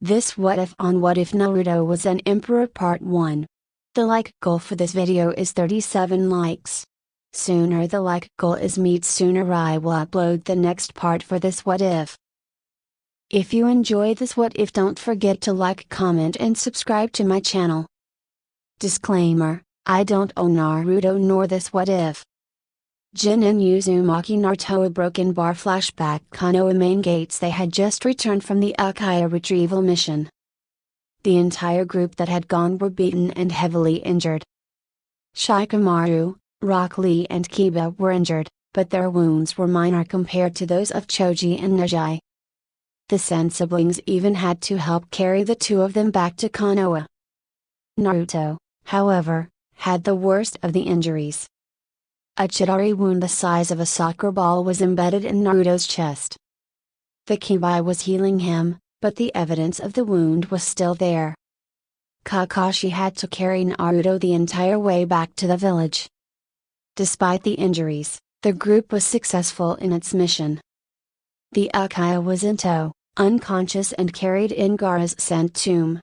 This What If on What If Naruto Was an Emperor Part 1. The like goal for this video is 37 likes. Sooner the like goal is met, sooner I will upload the next part for this What If. If you enjoy this What If, don't forget to like, comment and subscribe to my channel. Disclaimer: I don't own Naruto nor this What If. Jin and Uzumaki Naruto. A broken bar flashback. Konoha main gates. They had just returned from the Uchiha retrieval mission. The entire group that had gone were beaten and heavily injured. Shikamaru, Rock Lee and Kiba were injured, but their wounds were minor compared to those of Choji and Neji. The Sen siblings even had to help carry the two of them back to Konoha. Naruto, however, had the worst of the injuries. A Chidori wound the size of a soccer ball was embedded in Naruto's chest. The Kibai was healing him, but the evidence of the wound was still there. Kakashi had to carry Naruto the entire way back to the village. Despite the injuries, the group was successful in its mission. The Uchiha was in tow, unconscious and carried in Gaara's sand tomb.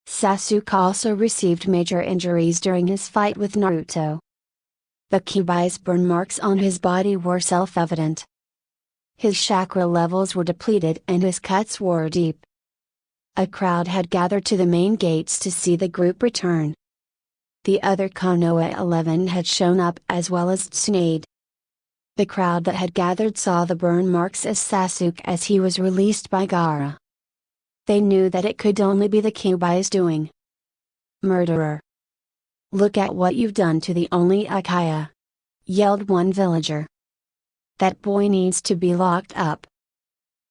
Sasuke also received major injuries during his fight with Naruto. The Kibai's burn marks on his body were self-evident. His chakra levels were depleted and his cuts were deep. A crowd had gathered to the main gates to see the group return. The other Konoha 11 had shown up as well as Tsunade. The crowd that had gathered saw the burn marks as Sasuke as he was released by Gaara. They knew that it could only be the Kibai's doing. "Murderer! Look at what you've done to the only Uchiha!" yelled one villager. "That boy needs to be locked up.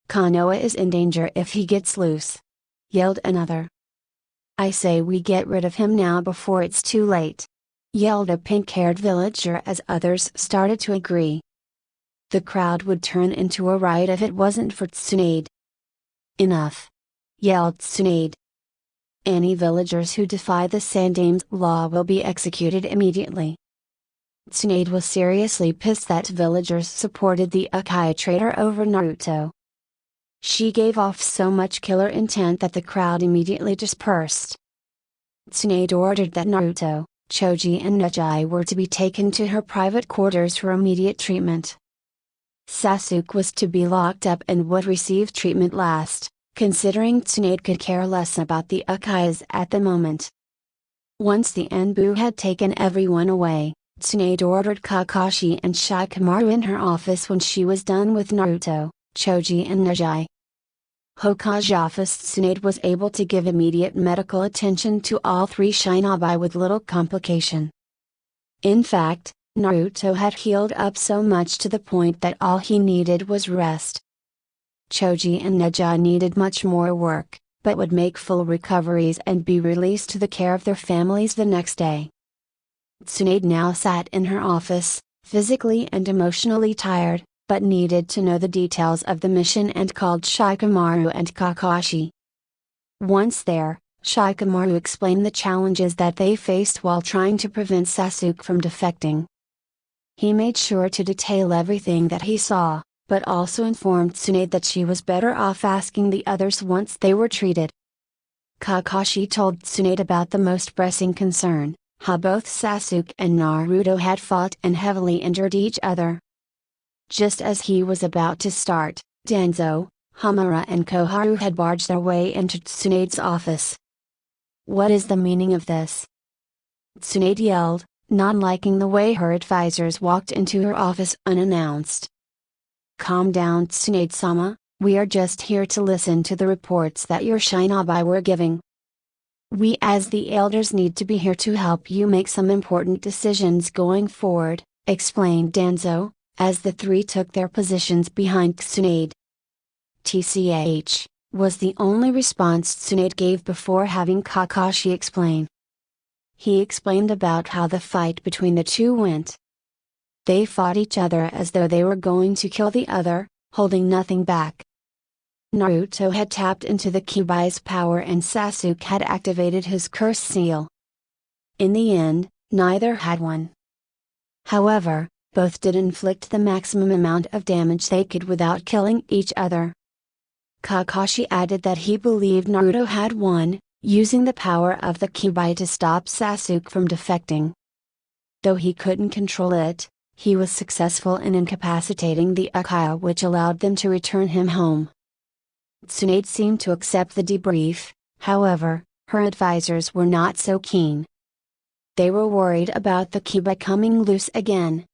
Konoha is in danger if he gets loose," yelled another. "I say we get rid of him now before it's too late," yelled a pink-haired villager as others started to agree. The crowd would turn into a riot if it wasn't for Tsunade. "Enough!" yelled Tsunade. "Any villagers who defy the Sandame's law will be executed immediately." Tsunade was seriously pissed that villagers supported the Uchiha traitor over Naruto. She gave off so much killer intent that the crowd immediately dispersed. Tsunade ordered that Naruto, Choji and Neji were to be taken to her private quarters for immediate treatment. Sasuke was to be locked up and would receive treatment last, considering Tsunade could care less about the Uchihas at the moment. Once the Anbu had taken everyone away, Tsunade ordered Kakashi and Shikamaru in her office when she was done with Naruto, Choji and Neji. Hokage office. Tsunade was able to give immediate medical attention to all three shinobi with little complication. In fact, Naruto had healed up so much to the point that all he needed was rest. Choji and Neji needed much more work, but would make full recoveries and be released to the care of their families the next day. Tsunade now sat in her office, physically and emotionally tired, but needed to know the details of the mission and called Shikamaru and Kakashi. Once there, Shikamaru explained the challenges that they faced while trying to prevent Sasuke from defecting. He made sure to detail everything that he saw, but also informed Tsunade that she was better off asking the others once they were treated. Kakashi told Tsunade about the most pressing concern, how both Sasuke and Naruto had fought and heavily injured each other. Just as he was about to start, Danzo, Hamura and Koharu had barged their way into Tsunade's office. "What is the meaning of this?" Tsunade yelled, not liking the way her advisors walked into her office unannounced. "Calm down, Tsunade-sama, we are just here to listen to the reports that your shinobi were giving. We as the elders need to be here to help you make some important decisions going forward," explained Danzo, as the three took their positions behind Tsunade. "TCH," was the only response Tsunade gave before having Kakashi explain. He explained about how the fight between the two went. They fought each other as though they were going to kill the other, holding nothing back. Naruto had tapped into the Kibai's power and Sasuke had activated his curse seal. In the end, neither had won. However, both did inflict the maximum amount of damage they could without killing each other. Kakashi added that he believed Naruto had won, using the power of the Kyuubi to stop Sasuke from defecting. Though he couldn't control it, he was successful in incapacitating the Uchiha, which allowed them to return him home. Tsunade seemed to accept the debrief, however, her advisors were not so keen. They were worried about the Kyuubi coming loose again.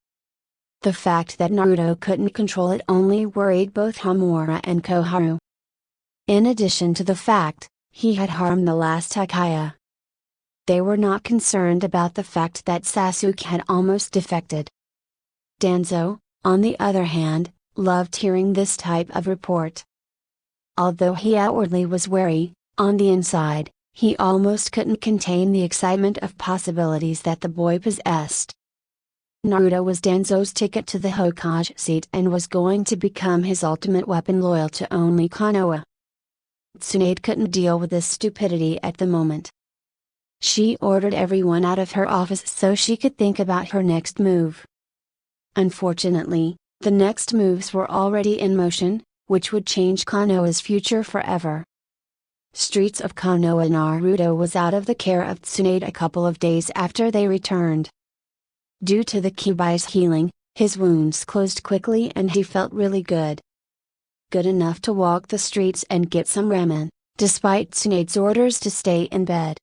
The fact that Naruto couldn't control it only worried both Homura and Koharu. In addition to the fact, he had harmed the last Uchiha. They were not concerned about the fact that Sasuke had almost defected. Danzo, on the other hand, loved hearing this type of report. Although he outwardly was wary, on the inside, he almost couldn't contain the excitement of possibilities that the boy possessed. Naruto was Danzo's ticket to the Hokage seat and was going to become his ultimate weapon, loyal to only Konoha. Tsunade couldn't deal with this stupidity at the moment. She ordered everyone out of her office so she could think about her next move. Unfortunately, the next moves were already in motion, which would change Konoha's future forever. Streets of Konoha. Naruto was out of the care of Tsunade a couple of days after they returned. Due to the Kyuubi's healing, his wounds closed quickly and he felt really good. Good enough to walk the streets and get some ramen, despite Tsunade's orders to stay in bed.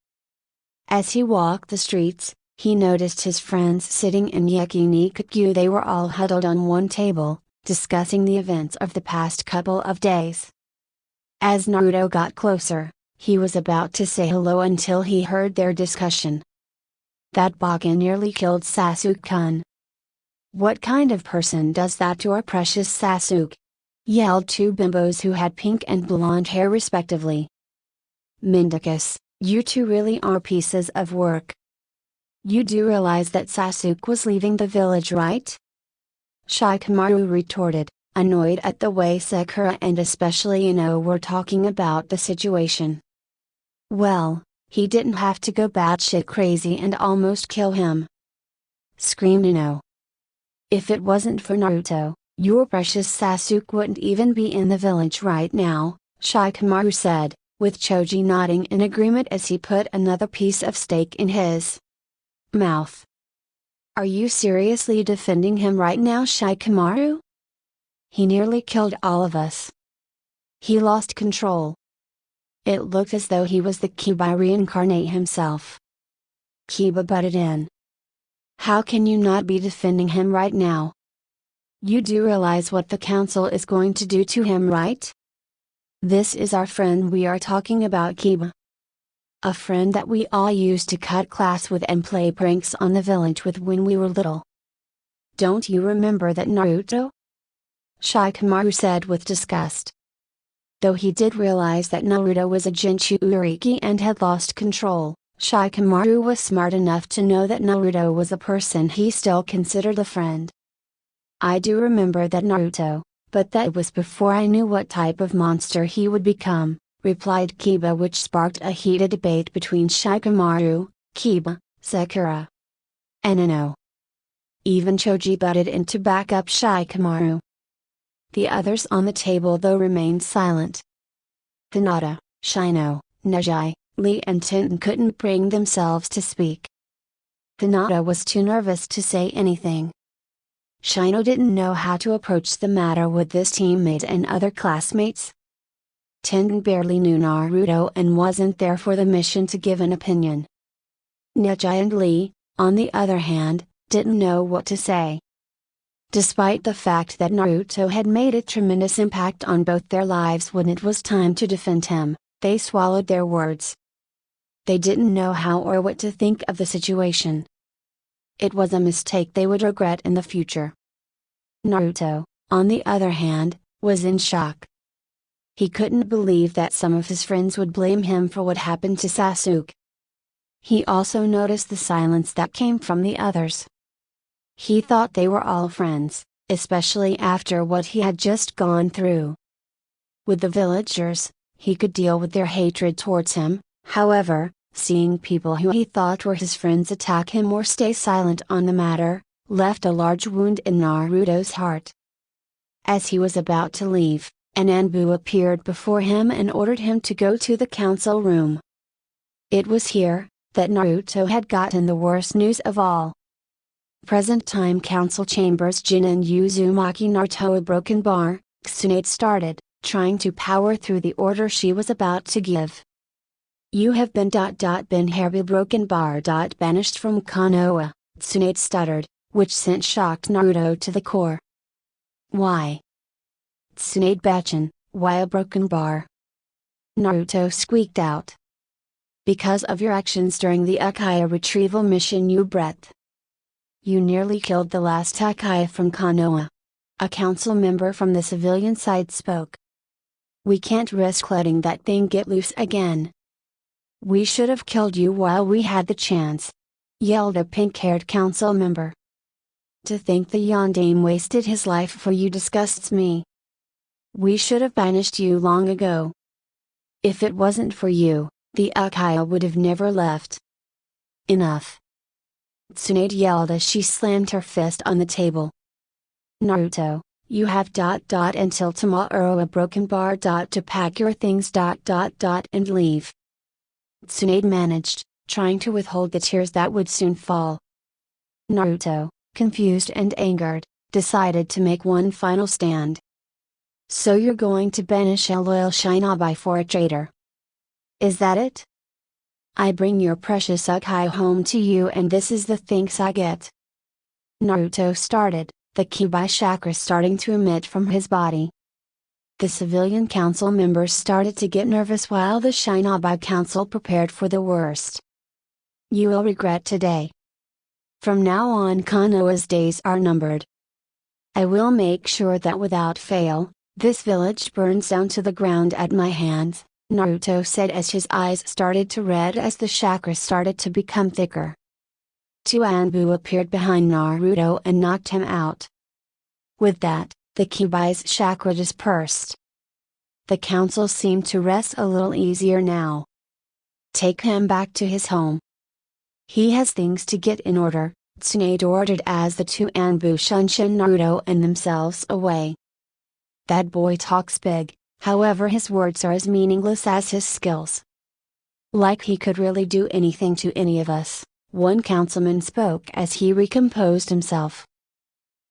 As he walked the streets, he noticed his friends sitting in Yakiniku. They were all huddled on one table, discussing the events of the past couple of days. As Naruto got closer, he was about to say hello until he heard their discussion. That Baka nearly killed Sasuke-kun. What kind of person does that to our precious Sasuke? Yelled two bimbos who had pink and blonde hair respectively. Mindicus, you two really are pieces of work. You do realize that Sasuke was leaving the village, right? Shikamaru retorted, annoyed at the way Sakura and especially Ino were talking about the situation. Well, he didn't have to go batshit crazy and almost kill him, screamed Ino. If it wasn't for Naruto, your precious Sasuke wouldn't even be in the village right now, Shikamaru said, with Choji nodding in agreement as he put another piece of steak in his mouth. Are you seriously defending him right now, Shikamaru? He nearly killed all of us. He lost control. It looked as though he was the Kyuubi reincarnate himself. Kiba butted in. How can you not be defending him right now? You do realize what the council is going to do to him, right? This is our friend we are talking about, Kiba. A friend that we all used to cut class with and play pranks on the village with when we were little. Don't you remember that, Naruto? Shikamaru said with disgust. Though he did realize that Naruto was a Jinchuriki and had lost control, Shikamaru was smart enough to know that Naruto was a person he still considered a friend. I do remember that, Naruto, but that was before I knew what type of monster he would become, replied Kiba, which sparked a heated debate between Shikamaru, Kiba, Sakura, and Ino. Even Choji butted in to back up Shikamaru. The others on the table though remained silent. Hinata, Shino, Neji, Lee and Tenten couldn't bring themselves to speak. Hinata was too nervous to say anything. Shino didn't know how to approach the matter with this teammate and other classmates. Tenten barely knew Naruto and wasn't there for the mission to give an opinion. Neji and Lee, on the other hand, didn't know what to say. Despite the fact that Naruto had made a tremendous impact on both their lives when it was time to defend him, they swallowed their words. They didn't know how or what to think of the situation. It was a mistake they would regret in the future. Naruto, on the other hand, was in shock. He couldn't believe that some of his friends would blame him for what happened to Sasuke. He also noticed the silence that came from the others. He thought they were all friends, especially after what he had just gone through. With the villagers, he could deal with their hatred towards him, however, seeing people who he thought were his friends attack him or stay silent on the matter, left a large wound in Naruto's heart. As he was about to leave, and Anbu appeared before him and ordered him to go to the council room. It was here that Naruto had gotten the worst news of all. Present-time council chambers Jin and Uzumaki Naruto a broken bar, Tsunade started, trying to power through the order she was about to give. You have been Herby broken bar banished from Konoha, Tsunade stuttered, which sent shocked Naruto to the core. Why? Tsunade Bachin, why a broken bar? Naruto squeaked out. Because of your actions during the Uchiha retrieval mission you breath. You nearly killed the last Uchiha from Konoha. A council member from the civilian side spoke. We can't risk letting that thing get loose again. We should have killed you while we had the chance, yelled a pink-haired council member. To think the Yondaime wasted his life for you disgusts me. We should have banished you long ago. If it wasn't for you, the Uchiha would have never left. Enough. Tsunade yelled as she slammed her fist on the table. Naruto, you have until tomorrow a broken bar to pack your things and leave. Tsunade managed, trying to withhold the tears that would soon fall. Naruto, confused and angered, decided to make one final stand. So you're going to banish a loyal shinobi for a traitor? Is that it? I bring your precious Uchiha home to you and this is the thanks I get. Naruto started, the Kibai chakra starting to emit from his body. The civilian council members started to get nervous while the Shinobi council prepared for the worst. You will regret today. From now on Konoha's days are numbered. I will make sure that without fail, this village burns down to the ground at my hands, Naruto said as his eyes started to red as the chakra started to become thicker. Anbu appeared behind Naruto and knocked him out. With that, the Kibai's chakra dispersed. The council seemed to rest a little easier now. Take him back to his home. He has things to get in order, Tsunade ordered as the two Anbu shushed Naruto and themselves away. That boy talks big, however his words are as meaningless as his skills. Like he could really do anything to any of us, one councilman spoke as he recomposed himself.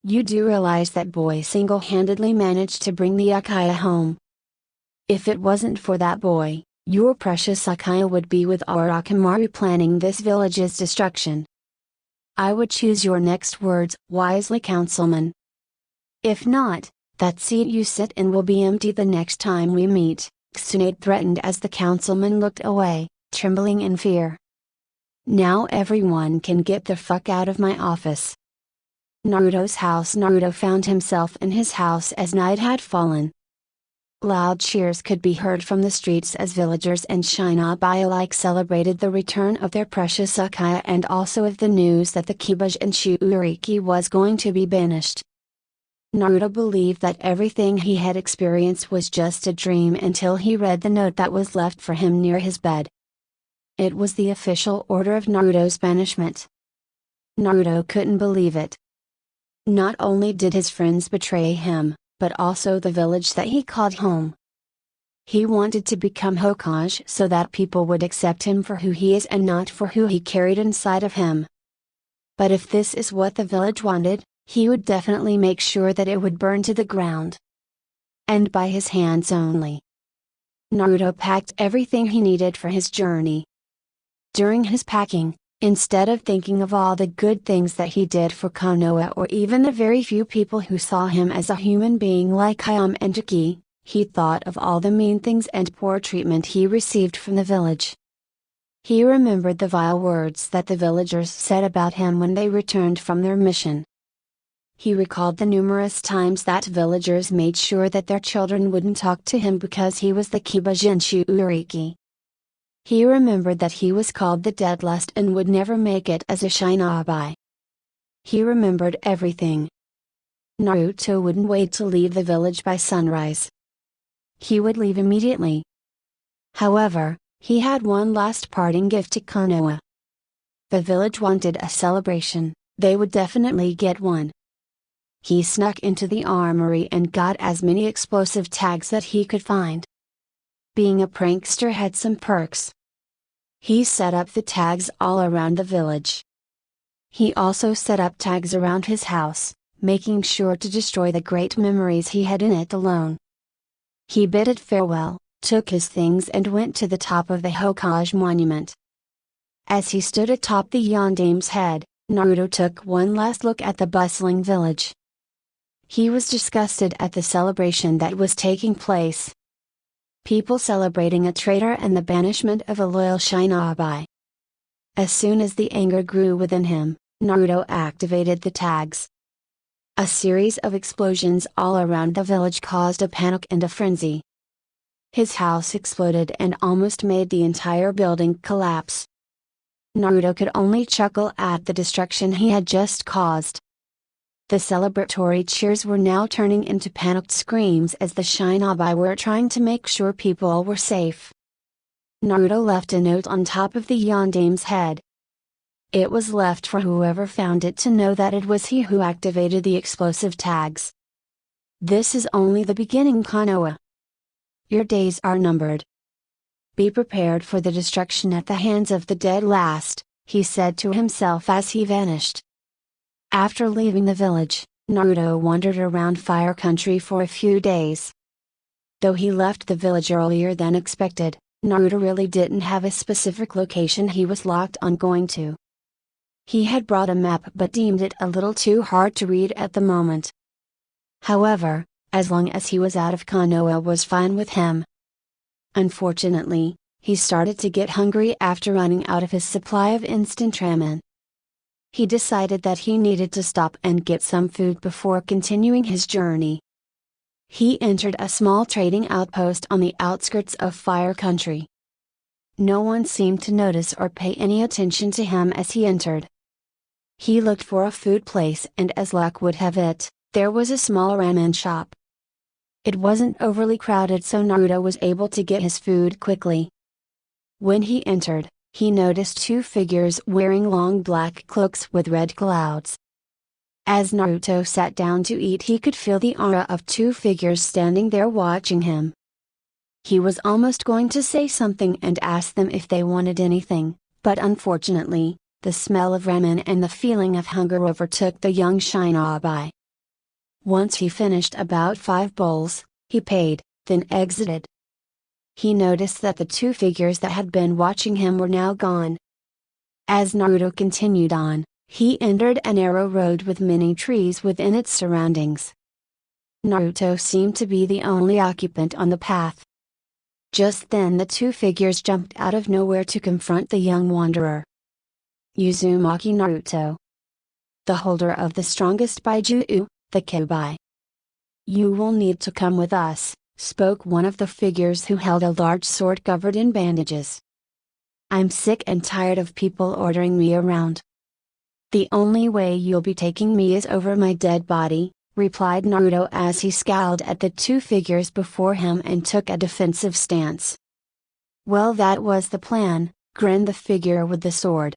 You do realize that boy single-handedly managed to bring the Uchiha home. If it wasn't for that boy, your precious Uchiha would be with Orochimaru planning this village's destruction. I would choose your next words wisely, councilman. If not, that seat you sit in will be empty the next time we meet, Tsunade threatened as the councilman looked away, trembling in fear. Now everyone can get the fuck out of my office. Naruto's house. Naruto found himself in his house as night had fallen. Loud cheers could be heard from the streets as villagers and shinobi alike celebrated the return of their precious Uchiha and also of the news that the Kibage Jinchuriki was going to be banished. Naruto believed that everything he had experienced was just a dream until he read the note that was left for him near his bed. It was the official order of Naruto's banishment. Naruto couldn't believe it. Not only did his friends betray him, but also the village that he called home. He wanted to become Hokage so that people would accept him for who he is and not for who he carried inside of him. But if this is what the village wanted, he would definitely make sure that it would burn to the ground. And by his hands only. Naruto packed everything he needed for his journey. During his packing, instead of thinking of all the good things that he did for Konoha or even the very few people who saw him as a human being like Hayam and Taki, he thought of all the mean things and poor treatment he received from the village. He remembered the vile words that the villagers said about him when they returned from their mission. He recalled the numerous times that villagers made sure that their children wouldn't talk to him because he was the Kiba Jinchuriki. He remembered that he was called the Deadlust and would never make it as a shinobi. He remembered everything. Naruto wouldn't wait to leave the village by sunrise. He would leave immediately. However, he had one last parting gift to Konoha. The village wanted a celebration, they would definitely get one. He snuck into the armory and got as many explosive tags that he could find. Being a prankster had some perks. He set up the tags all around the village. He also set up tags around his house, making sure to destroy the great memories he had in it alone. He bid it farewell, took his things and went to the top of the Hokage monument. As he stood atop the Yondame's head, Naruto took one last look at the bustling village. He was disgusted at the celebration that was taking place. People celebrating a traitor and the banishment of a loyal shinobi. As soon as the anger grew within him, Naruto activated the tags. A series of explosions all around the village caused a panic and a frenzy. His house exploded and almost made the entire building collapse. Naruto could only chuckle at the destruction he had just caused. The celebratory cheers were now turning into panicked screams as the shinobi were trying to make sure people were safe. Naruto left a note on top of the Yondame's head. It was left for whoever found it to know that it was he who activated the explosive tags. This is only the beginning, Konoha. Your days are numbered. Be prepared for the destruction at the hands of the dead last, he said to himself as he vanished. After leaving the village, Naruto wandered around Fire Country for a few days. Though he left the village earlier than expected, Naruto really didn't have a specific location he was locked on going to. He had brought a map but deemed it a little too hard to read at the moment. However, as long as he was out of Konoha was fine with him. Unfortunately, he started to get hungry after running out of his supply of instant ramen. He decided that he needed to stop and get some food before continuing his journey. He entered a small trading outpost on the outskirts of Fire Country. No one seemed to notice or pay any attention to him as he entered. He looked for a food place and as luck would have it, there was a small ramen shop. It wasn't overly crowded so Naruto was able to get his food quickly. When he entered, he noticed two figures wearing long black cloaks with red clouds. As Naruto sat down to eat he could feel the aura of two figures standing there watching him. He was almost going to say something and ask them if they wanted anything, but unfortunately, the smell of ramen and the feeling of hunger overtook the young shinobi. Once he finished about 5 bowls, he paid, then exited. He noticed that the two figures that had been watching him were now gone. As Naruto continued on, he entered a narrow road with many trees within its surroundings. Naruto seemed to be the only occupant on the path. Just then the two figures jumped out of nowhere to confront the young wanderer. Uzumaki Naruto, the holder of the strongest Baiju, the Kobai. You will need to come with us, spoke one of the figures who held a large sword covered in bandages. I'm sick and tired of people ordering me around. The only way you'll be taking me is over my dead body, replied Naruto as he scowled at the two figures before him and took a defensive stance. Well, that was the plan, grinned the figure with the sword.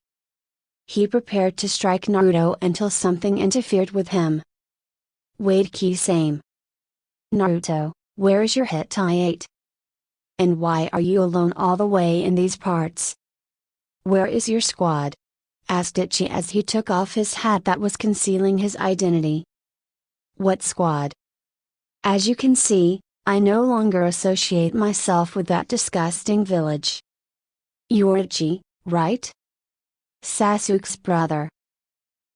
He prepared to strike Naruto until something interfered with him. Wait, Kisame. Naruto, where is your Hittite? And why are you alone all the way in these parts? Where is your squad? Asked Ichi as he took off his hat that was concealing his identity. What squad? As you can see, I no longer associate myself with that disgusting village. You're Ichi, right? Sasuke's brother.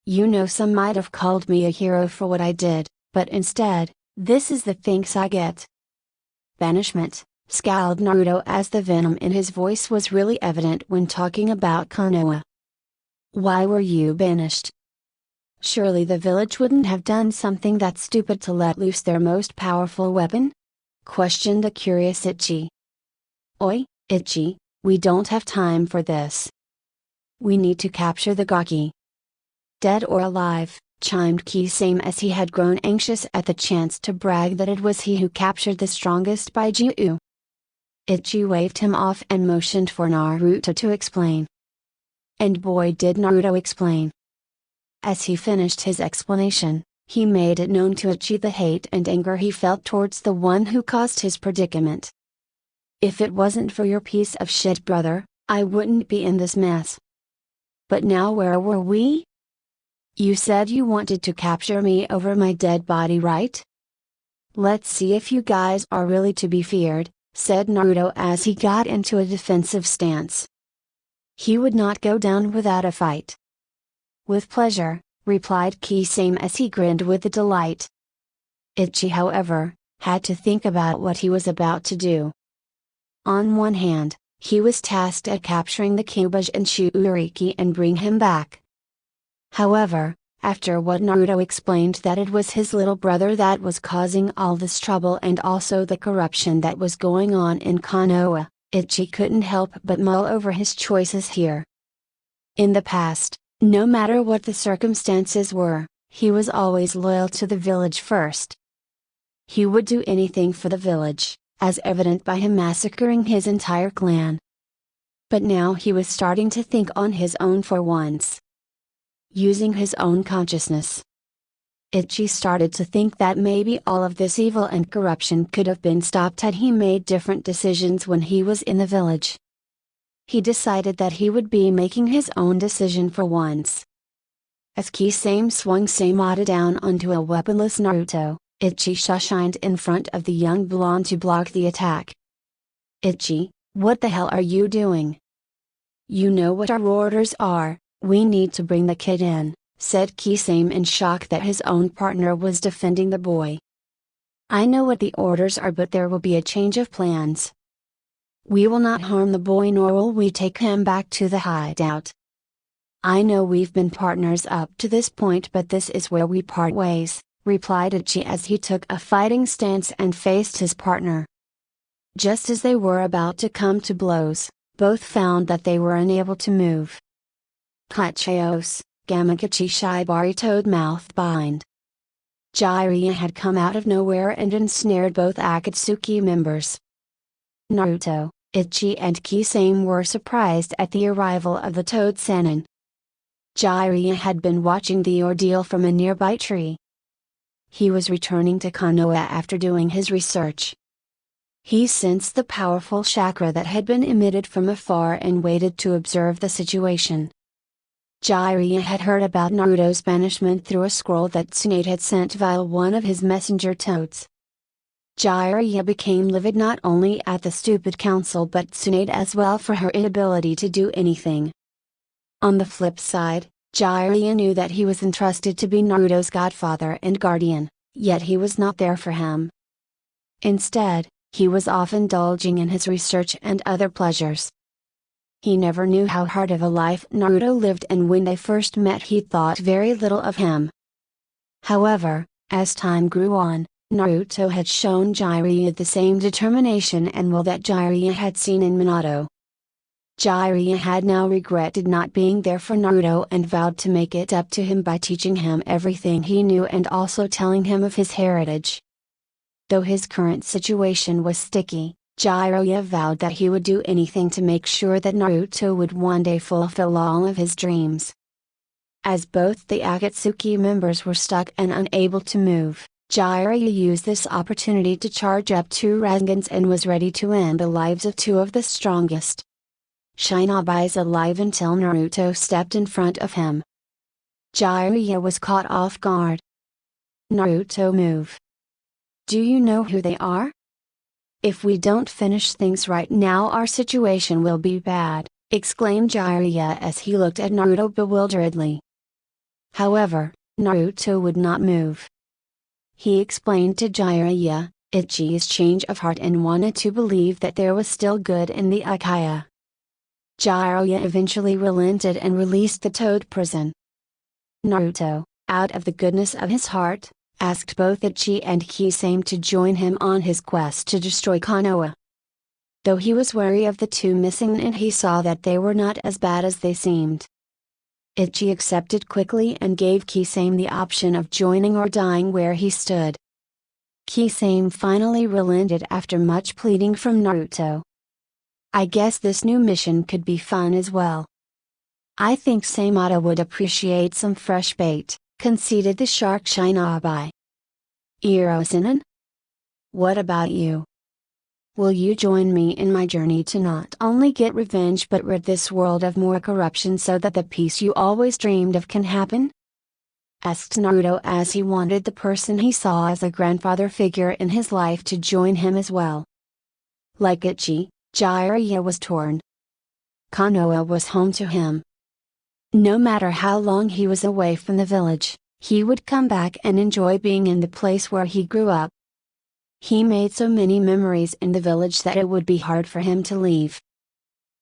You know, some might have called me a hero for what I did, but instead, this is the thanks I get. Banishment, scowled Naruto as the venom in his voice was really evident when talking about Konoha. Why were you banished? Surely the village wouldn't have done something that stupid to let loose their most powerful weapon? Questioned the curious Ichi. Oi, Ichi, we don't have time for this. We need to capture the Gaki. Dead or alive, chimed Kisame as he had grown anxious at the chance to brag that it was he who captured the strongest Baiju. Ichi waved him off and motioned for Naruto to explain. And boy did Naruto explain. As he finished his explanation, He made it known to Ichi the hate and anger he felt towards the one who caused his predicament. If it wasn't for your piece of shit brother, I wouldn't be in this mess. But now where were we? You said you wanted to capture me over my dead body, right? Let's see if you guys are really to be feared, said Naruto as he got into a defensive stance. He would not go down without a fight. With pleasure, replied Kisame as he grinned with delight. Ichi, however, had to think about what he was about to do. On one hand, he was tasked at capturing the Kyuubi and Shuuriki and bring him back. However, after what Naruto explained that it was his little brother that was causing all this trouble and also the corruption that was going on in Konoha, Ichi couldn't help but mull over his choices here. In the past, no matter what the circumstances were, he was always loyal to the village first. He would do anything for the village, as evident by him massacring his entire clan. But now he was starting to think on his own for once. Using his own consciousness. Ichi started to think that maybe all of this evil and corruption could have been stopped had he made different decisions when he was in the village. He decided that he would be making his own decision for once. As Kisame swung Tsunade down onto a weaponless Naruto, Ichi shined in front of the young blonde to block the attack. Ichi, what the hell are you doing? You know what our orders are. We need to bring the kid in, said Kisame in shock that his own partner was defending the boy. I know what the orders are, but there will be a change of plans. We will not harm the boy, nor will we take him back to the hideout. I know we've been partners up to this point, but this is where we part ways, replied Ichi as he took a fighting stance and faced his partner. Just as they were about to come to blows, both found that they were unable to move. Kachios, Gamagachi Shibari toad mouth bind. Jiraiya had come out of nowhere and ensnared both Akatsuki members. Naruto, Ichi and Kisame were surprised at the arrival of the Toad Sennin. Jiraiya had been watching the ordeal from a nearby tree. He was returning to Konoha after doing his research. He sensed the powerful chakra that had been emitted from afar and waited to observe the situation. Jiraiya had heard about Naruto's banishment through a scroll that Tsunade had sent via one of his messenger toads. Jiraiya became livid not only at the stupid council but Tsunade as well for her inability to do anything. On the flip side, Jiraiya knew that he was entrusted to be Naruto's godfather and guardian, yet he was not there for him. Instead, he was off indulging in his research and other pleasures. He never knew how hard of a life Naruto lived, and when they first met he thought very little of him. However, as time grew on, Naruto had shown Jiraiya the same determination and will that Jiraiya had seen in Minato. Jiraiya had now regretted not being there for Naruto and vowed to make it up to him by teaching him everything he knew and also telling him of his heritage. Though his current situation was sticky, Jiraiya vowed that he would do anything to make sure that Naruto would one day fulfill all of his dreams. As both the Akatsuki members were stuck and unable to move, Jiraiya used this opportunity to charge up 2 Rasengans and was ready to end the lives of 2 of the strongest. Shinobi's alive until Naruto stepped in front of him. Jiraiya was caught off guard. Naruto, move. Do you know who they are? If we don't finish things right now our situation will be bad, exclaimed Jiraiya as he looked at Naruto bewilderedly. However, Naruto would not move. He explained to Jiraiya, Ichi's change of heart and wanted to believe that there was still good in the Uchiha. Jiraiya eventually relented and released the Toad prison. Naruto, out of the goodness of his heart, asked both Ichi and Kisame to join him on his quest to destroy Konoha. Though he was wary of the 2 missing and he saw that they were not as bad as they seemed. Ichi accepted quickly and gave Kisame the option of joining or dying where he stood. Kisame finally relented after much pleading from Naruto. I guess this new mission could be fun as well. I think Tsunade would appreciate some fresh bait, conceded the shark Shinobi. Irosinen? What about you? Will you join me in my journey to not only get revenge but rid this world of more corruption so that the peace you always dreamed of can happen? Asked Naruto as he wanted the person he saw as a grandfather figure in his life to join him as well. Like Ichi, Jiraiya was torn. Konoha was home to him. No matter how long he was away from the village, he would come back and enjoy being in the place where he grew up. He made so many memories in the village that it would be hard for him to leave.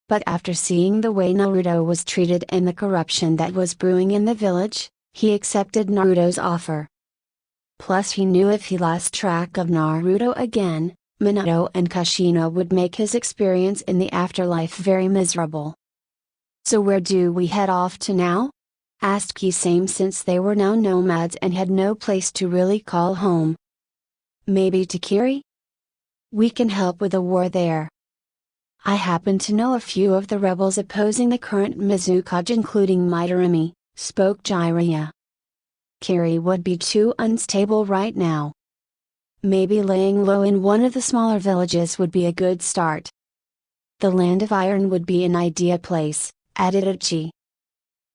But after seeing the way Naruto was treated and the corruption that was brewing in the village, he accepted Naruto's offer. Plus he knew if he lost track of Naruto again, Minato and Kushina would make his experience in the afterlife very miserable. So where do we head off to now? Asked Kisame since they were now nomads and had no place to really call home. Maybe to Kiri? We can help with the war there. I happen to know a few of the rebels opposing the current Mizukage including Midorimi, spoke Jiraiya. Kiri would be too unstable right now. Maybe laying low in one of the smaller villages would be a good start. The Land of Iron would be an ideal place, added Ichi.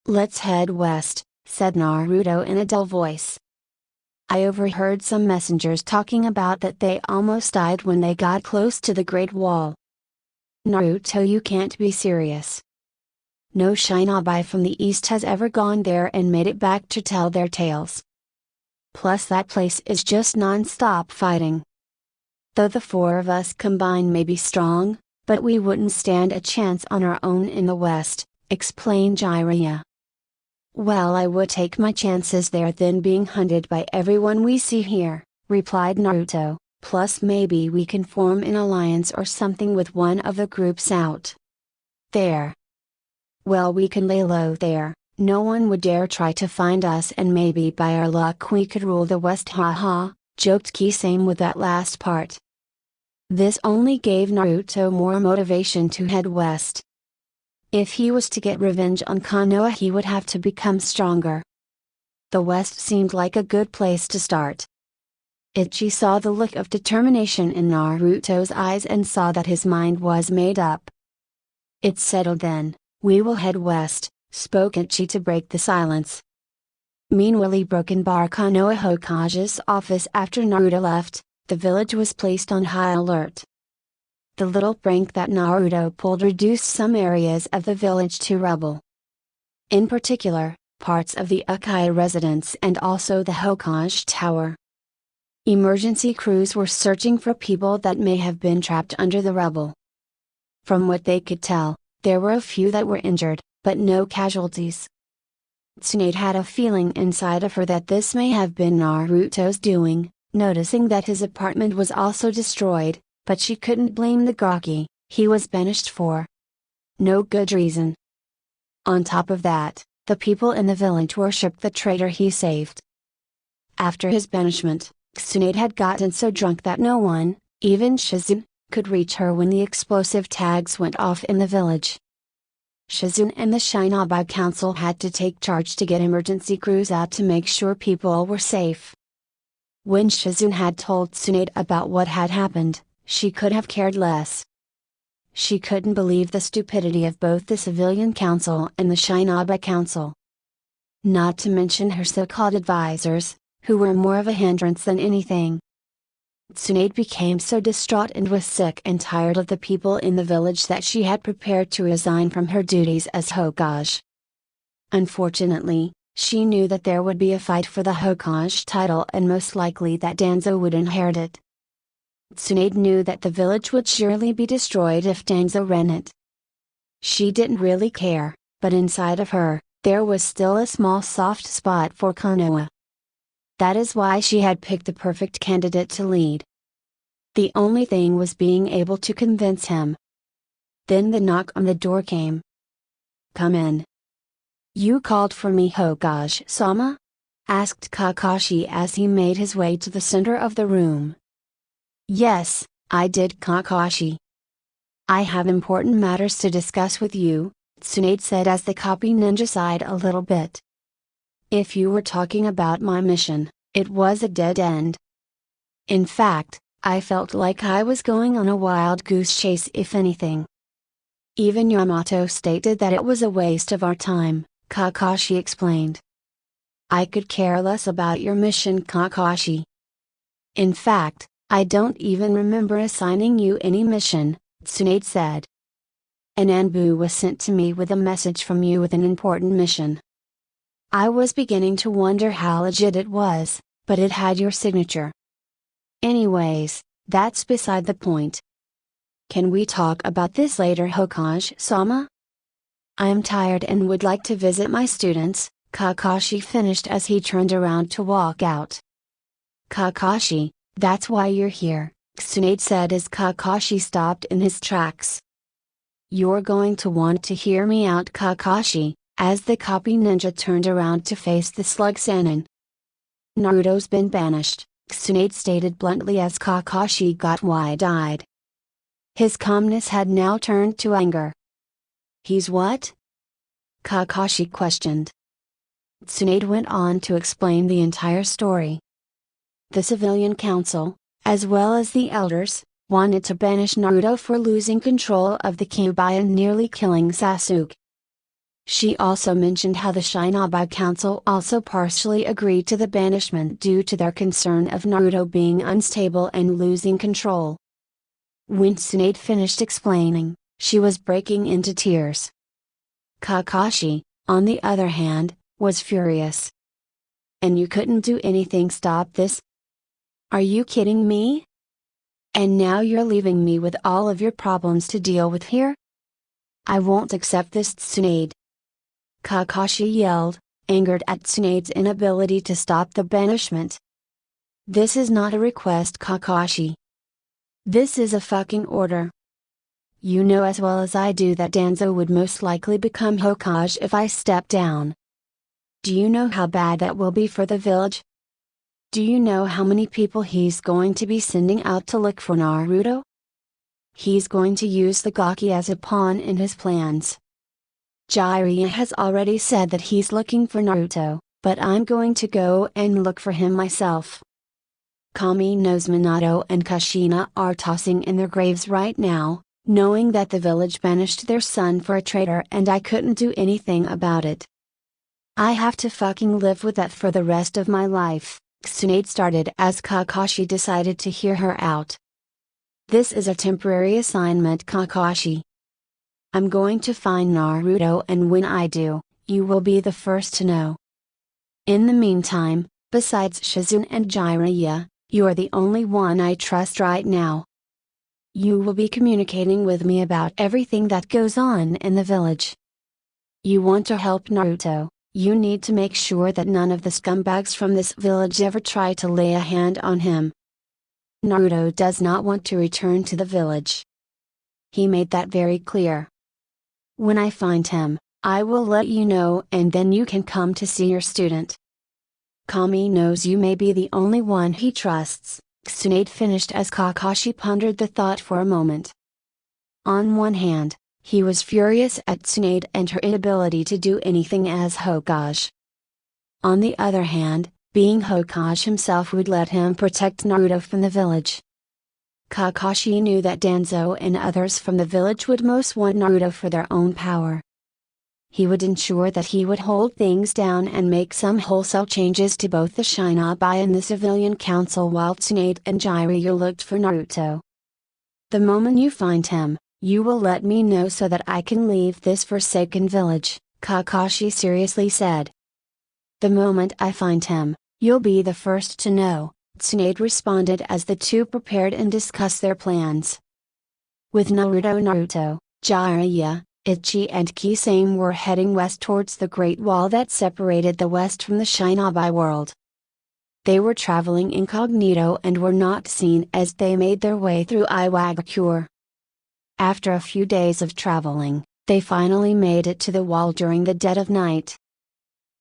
Let's head west, said Naruto in a dull voice. I overheard some messengers talking about that they almost died when they got close to the Great Wall. Naruto, you can't be serious. No shinobi from the east has ever gone there and made it back to tell their tales. Plus that place is just non-stop fighting. Though the four of us combined may be strong, but we wouldn't stand a chance on our own in the west, explained Jiraiya. Well, I would take my chances there than being hunted by everyone we see here, replied Naruto, plus maybe we can form an alliance or something with one of the groups out there. Well, we can lay low there, no one would dare try to find us and maybe by our luck we could rule the west, haha, joked Kisame with that last part. This only gave Naruto more motivation to head west. If he was to get revenge on Konoha he would have to become stronger. The west seemed like a good place to start. Ichi saw the look of determination in Naruto's eyes and saw that his mind was made up. It's settled then, we will head west, spoke Ichi to break the silence. Meanwhile, broken bar Konoha Hokage's office after Naruto left, the village was placed on high alert. The little prank that Naruto pulled reduced some areas of the village to rubble. In particular, parts of the Uchiha residence and also the Hokage Tower. Emergency crews were searching for people that may have been trapped under the rubble. From what they could tell, there were a few that were injured, but no casualties. Tsunade had a feeling inside of her that this may have been Naruto's doing, noticing that his apartment was also destroyed, but she couldn't blame the Gaki, he was banished for no good reason. On top of that, the people in the village worshipped the traitor he saved. After his banishment, Tsunade had gotten so drunk that no one, even Shizune, could reach her when the explosive tags went off in the village. Shizune and the Shinobi Council had to take charge to get emergency crews out to make sure people were safe. When Shizune had told Tsunade about what had happened, she could have cared less. She couldn't believe the stupidity of both the Civilian Council and the Shinobi Council. Not to mention her so-called advisors, who were more of a hindrance than anything. Tsunade became so distraught and was sick and tired of the people in the village that she had prepared to resign from her duties as Hokage. Unfortunately, she knew that there would be a fight for the Hokage title and most likely that Danzo would inherit it. Tsunade knew that the village would surely be destroyed if Danzo ran it. She didn't really care, but inside of her, there was still a small soft spot for Konoha. That is why she had picked the perfect candidate to lead. The only thing was being able to convince him. Then the knock on the door came. Come in. You called for me, Hokage-sama? Asked Kakashi as he made his way to the center of the room. Yes, I did, Kakashi. I have important matters to discuss with you, Tsunade said as the copy ninja sighed a little bit. If you were talking about my mission, it was a dead end. In fact, I felt like I was going on a wild goose chase if anything. Even Yamato stated that it was a waste of our time, Kakashi explained. I could care less about your mission, Kakashi. In fact, I don't even remember assigning you any mission, Tsunade said. An Anbu was sent to me with a message from you with an important mission. I was beginning to wonder how legit it was, but it had your signature. Anyways, that's beside the point. Can we talk about this later, Hokage-sama? I am tired and would like to visit my students, Kakashi finished as he turned around to walk out. Kakashi, that's why you're here, Tsunade said as Kakashi stopped in his tracks. You're going to want to hear me out, Kakashi, as the copy ninja turned around to face the slug Sannin. Naruto's been banished, Tsunade stated bluntly as Kakashi got wide-eyed. His calmness had now turned to anger. He's what? Kakashi questioned. Tsunade went on to explain the entire story. The civilian council, as well as the elders, wanted to banish Naruto for losing control of the Kyuubi and nearly killing Sasuke. She also mentioned how the Shinobi Council also partially agreed to the banishment due to their concern of Naruto being unstable and losing control. When Tsunade finished explaining, she was breaking into tears. Kakashi, on the other hand, was furious. And you couldn't do anything stop this? Are you kidding me? And now you're leaving me with all of your problems to deal with here? I won't accept this, Tsunade. Kakashi yelled, angered at Tsunade's inability to stop the banishment. This is not a request, Kakashi. This is a fucking order. You know as well as I do that Danzo would most likely become Hokage if I step down. Do you know how bad that will be for the village? Do you know how many people he's going to be sending out to look for Naruto? He's going to use the Gaki as a pawn in his plans. Jiraiya has already said that he's looking for Naruto, but I'm going to go and look for him myself. Kami knows Minato and Kushina are tossing in their graves right now, knowing that the village banished their son for a traitor and I couldn't do anything about it. I have to fucking live with that for the rest of my life, Tsunade started as Kakashi decided to hear her out. This is a temporary assignment, Kakashi. I'm going to find Naruto and when I do, you will be the first to know. In the meantime, besides Shizune and Jiraiya, you are the only one I trust right now. You will be communicating with me about everything that goes on in the village. You want to help Naruto, you need to make sure that none of the scumbags from this village ever try to lay a hand on him. Naruto does not want to return to the village. He made that very clear. When I find him, I will let you know and then you can come to see your student. Kami knows you may be the only one he trusts, Tsunade finished as Kakashi pondered the thought for a moment. On one hand, he was furious at Tsunade and her inability to do anything as Hokage. On the other hand, being Hokage himself would let him protect Naruto from the village. Kakashi knew that Danzo and others from the village would most want Naruto for their own power. He would ensure that he would hold things down and make some wholesale changes to both the Shinobi and the civilian council while Tsunade and Jiraiya looked for Naruto. The moment you find him, you will let me know so that I can leave this forsaken village, Kakashi seriously said. The moment I find him, you'll be the first to know, Tsunade responded as the two prepared and discussed their plans. With Naruto, Jiraiya, Ichi and Kisame were heading west towards the Great Wall that separated the west from the Shinobi world. They were traveling incognito and were not seen as they made their way through Iwagakure. After a few days of traveling, they finally made it to the wall during the dead of night.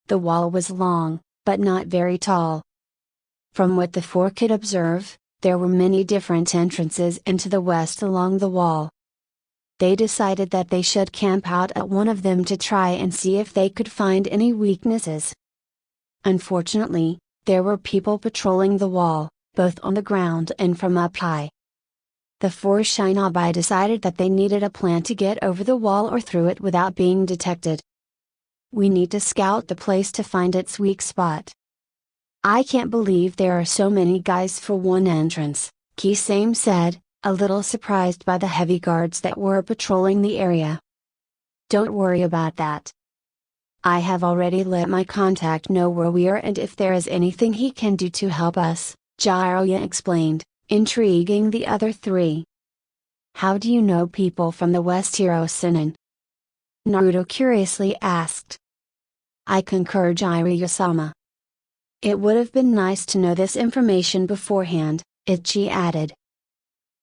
The wall was long, but not very tall. From what the four could observe, there were many different entrances into the west along the wall. They decided that they should camp out at one of them to try and see if they could find any weaknesses. Unfortunately, there were people patrolling the wall, both on the ground and from up high. The four shinobi decided that they needed a plan to get over the wall or through it without being detected. We need to scout the place to find its weak spot. I can't believe there are so many guys for one entrance, Kisame said, a little surprised by the heavy guards that were patrolling the area. Don't worry about that. I have already let my contact know where we are and if there is anything he can do to help us, Jiraiya explained, intriguing the other three. How do you know people from the West Hiroshinen? Naruto curiously asked. I concur, Jiraiya-sama. It would have been nice to know this information beforehand, Ichi added.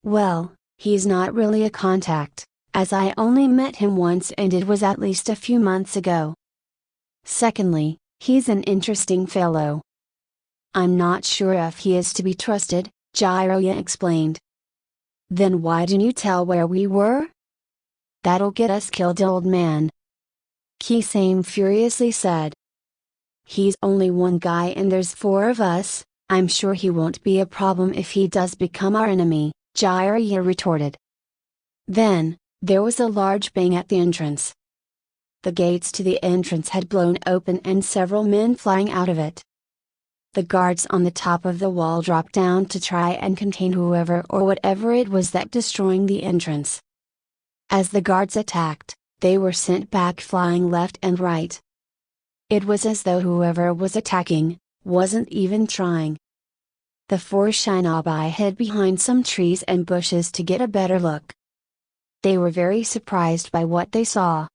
Well, he's not really a contact, as I only met him once and it was at least a few months ago. Secondly, he's an interesting fellow. I'm not sure if he is to be trusted, Jiraiya explained. Then why didn't you tell where we were? That'll get us killed, old man. Kisame furiously said. He's only one guy and there's four of us, I'm sure he won't be a problem if he does become our enemy, Jiraiya retorted. Then, there was a large bang at the entrance. The gates to the entrance had blown open and several men flying out of it. The guards on the top of the wall dropped down to try and contain whoever or whatever it was that destroying the entrance. As the guards attacked, they were sent back flying left and right. It was as though whoever was attacking, wasn't even trying. The four shinobi hid behind some trees and bushes to get a better look. They were very surprised by what they saw.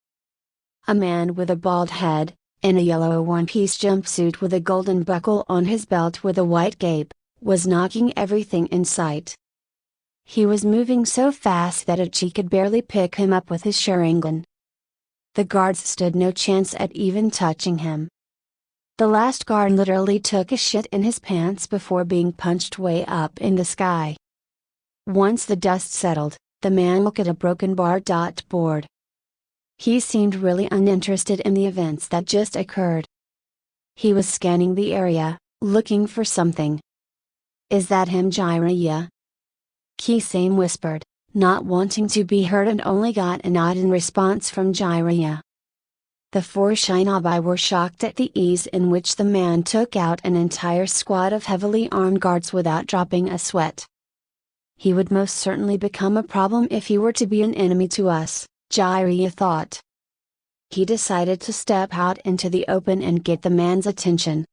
A man with a bald head, in a yellow one-piece jumpsuit with a golden buckle on his belt with a white cape, was knocking everything in sight. He was moving so fast that Ichi could barely pick him up with his Sharingan. The guards stood no chance at even touching him. The last guard literally took a shit in his pants before being punched way up in the sky. Once the dust settled, the man looked at a broken board. He seemed really uninterested in the events that just occurred. He was scanning the area, looking for something. Is that him, Jiraiya? Kisame whispered, not wanting to be heard, and only got a nod in response from Jiraiya. The four shinobi were shocked at the ease in which the man took out an entire squad of heavily armed guards without dropping a sweat. He would most certainly become a problem if he were to be an enemy to us, Jiraiya thought. He decided to step out into the open and get the man's attention.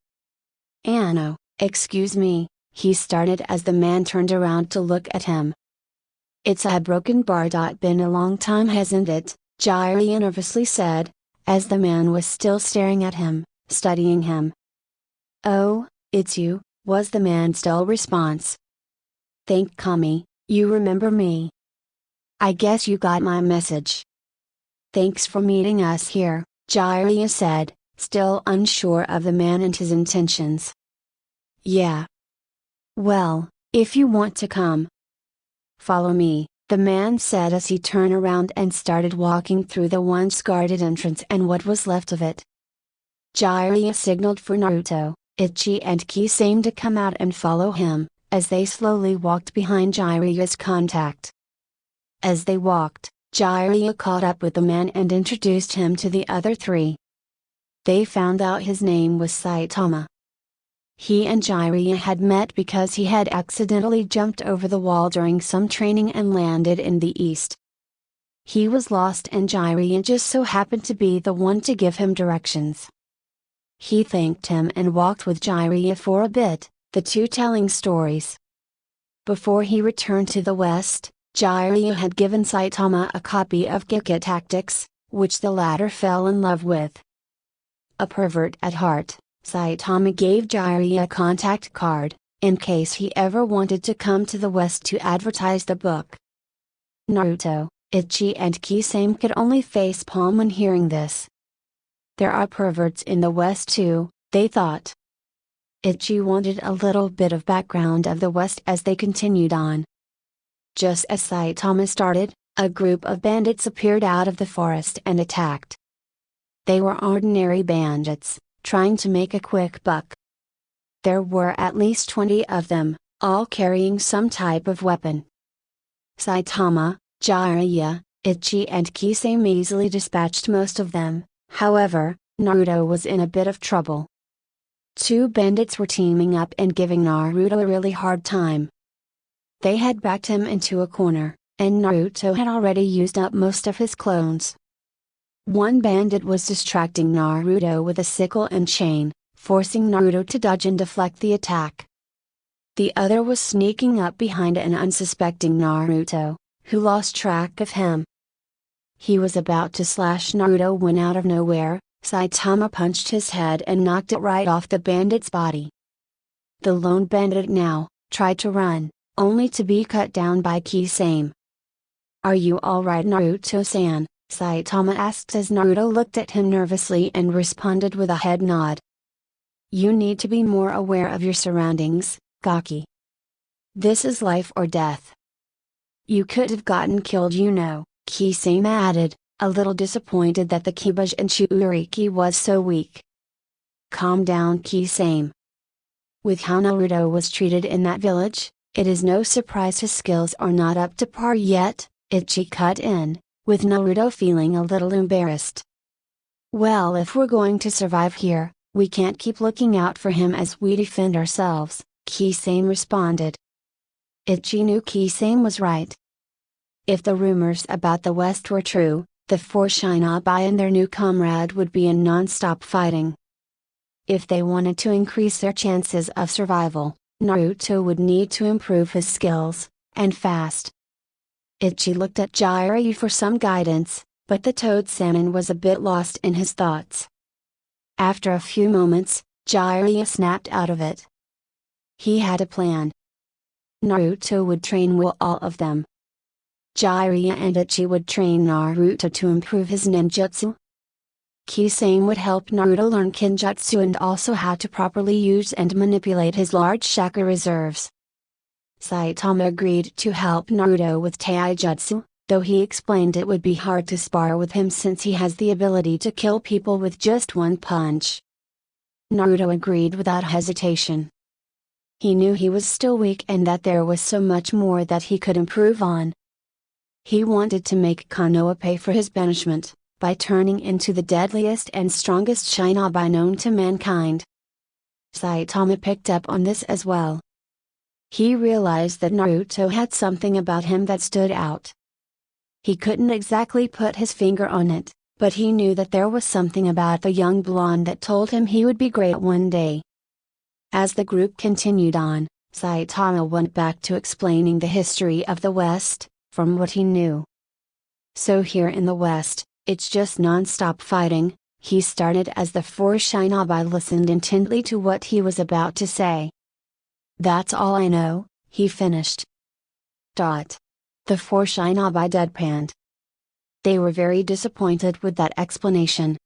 Anno, excuse me, he started as the man turned around to look at him. It's a broken bar. Been a long time, hasn't it? Jiraiya nervously said, as the man was still staring at him, studying him. Oh, it's you, was the man's dull response. Thank Kami, you remember me. I guess you got my message. Thanks for meeting us here, Jiraiya said, still unsure of the man and his intentions. Yeah. Well, if you want to come. Follow me, the man said as he turned around and started walking through the once guarded entrance and what was left of it. Jiraiya signaled for Naruto, Ichi and Kisame to come out and follow him, as they slowly walked behind Jiraiya's contact. As they walked, Jiraiya caught up with the man and introduced him to the other three. They found out his name was Saitama. He and Jiraiya had met because he had accidentally jumped over the wall during some training and landed in the east. He was lost and Jiraiya just so happened to be the one to give him directions. He thanked him and walked with Jiraiya for a bit, the two telling stories. Before he returned to the west, Jiraiya had given Saitama a copy of Gekkei Tactics, which the latter fell in love with. A pervert at heart, Saitama gave Jiraiya a contact card, in case he ever wanted to come to the west to advertise the book. Naruto, Ichi and Kisame could only facepalm when hearing this. There are perverts in the west too, they thought. Ichi wanted a little bit of background of the west as they continued on. Just as Saitama started, a group of bandits appeared out of the forest and attacked. They were ordinary bandits, trying to make a quick buck. There were at least 20 of them, all carrying some type of weapon. Saitama, Jiraiya, Ichi and Kisame easily dispatched most of them. However, Naruto was in a bit of trouble. Two bandits were teaming up and giving Naruto a really hard time. They had backed him into a corner, and Naruto had already used up most of his clones. One bandit was distracting Naruto with a sickle and chain, forcing Naruto to dodge and deflect the attack. The other was sneaking up behind an unsuspecting Naruto, who lost track of him. He was about to slash Naruto when out of nowhere, Saitama punched his head and knocked it right off the bandit's body. The lone bandit now tried to run, only to be cut down by Kisame. "Are you alright, Naruto-san?" Saitama asked as Naruto looked at him nervously and responded with a head nod. "You need to be more aware of your surroundings, Gaki. This is life or death. You could have gotten killed, you know," Kisame added, a little disappointed that the Kibujin Chuuriki was so weak. "Calm down, Kisame. With how Naruto was treated in that village, it is no surprise his skills are not up to par yet," Ichi cut in, with Naruto feeling a little embarrassed. "Well, if we're going to survive here, we can't keep looking out for him as we defend ourselves," Kisame responded. Ichi knew Kisame was right. If the rumors about the West were true, the four Shinobi and their new comrade would be in non-stop fighting. If they wanted to increase their chances of survival, Naruto would need to improve his skills, and fast. Ichi looked at Jiraiya for some guidance, but the toad salmon was a bit lost in his thoughts. After a few moments, Jiraiya snapped out of it. He had a plan. Naruto would train all of them. Jiraiya and Ichi would train Naruto to improve his ninjutsu. Kisame would help Naruto learn Kinjutsu and also how to properly use and manipulate his large chakra reserves. Saitama agreed to help Naruto with Taijutsu, though he explained it would be hard to spar with him since he has the ability to kill people with just one punch. Naruto agreed without hesitation. He knew he was still weak and that there was so much more that he could improve on. He wanted to make Konoha pay for his banishment, by turning into the deadliest and strongest Shinobi known to mankind. Saitama picked up on this as well. He realized that Naruto had something about him that stood out. He couldn't exactly put his finger on it, but he knew that there was something about the young blonde that told him he would be great one day. As the group continued on, Saitama went back to explaining the history of the West, from what he knew. "So here in the West, it's just non-stop fighting," he started as the four Shinobi listened intently to what he was about to say. "That's all I know," he finished. The four Shinobi deadpanned. They were very disappointed with that explanation.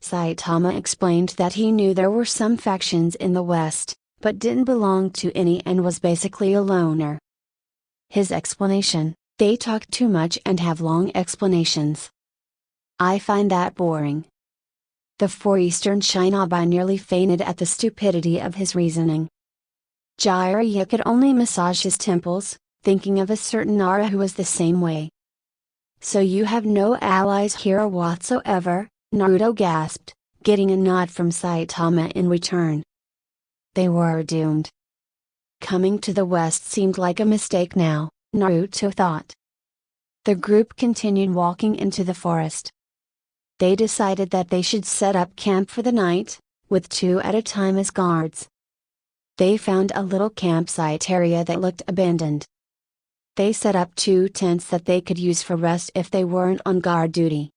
Saitama explained that he knew there were some factions in the West, but didn't belong to any and was basically a loner. His explanation: "They talk too much and have long explanations. I find that boring." The four Eastern Shinobi nearly fainted at the stupidity of his reasoning. Jiraiya could only massage his temples, thinking of a certain Nara who was the same way. "So you have no allies here whatsoever?" Naruto gasped, getting a nod from Saitama in return. They were doomed. Coming to the West seemed like a mistake now, Naruto thought. The group continued walking into the forest. They decided that they should set up camp for the night, with 2 at a time as guards. They found a little campsite area that looked abandoned. They set up 2 tents that they could use for rest if they weren't on guard duty.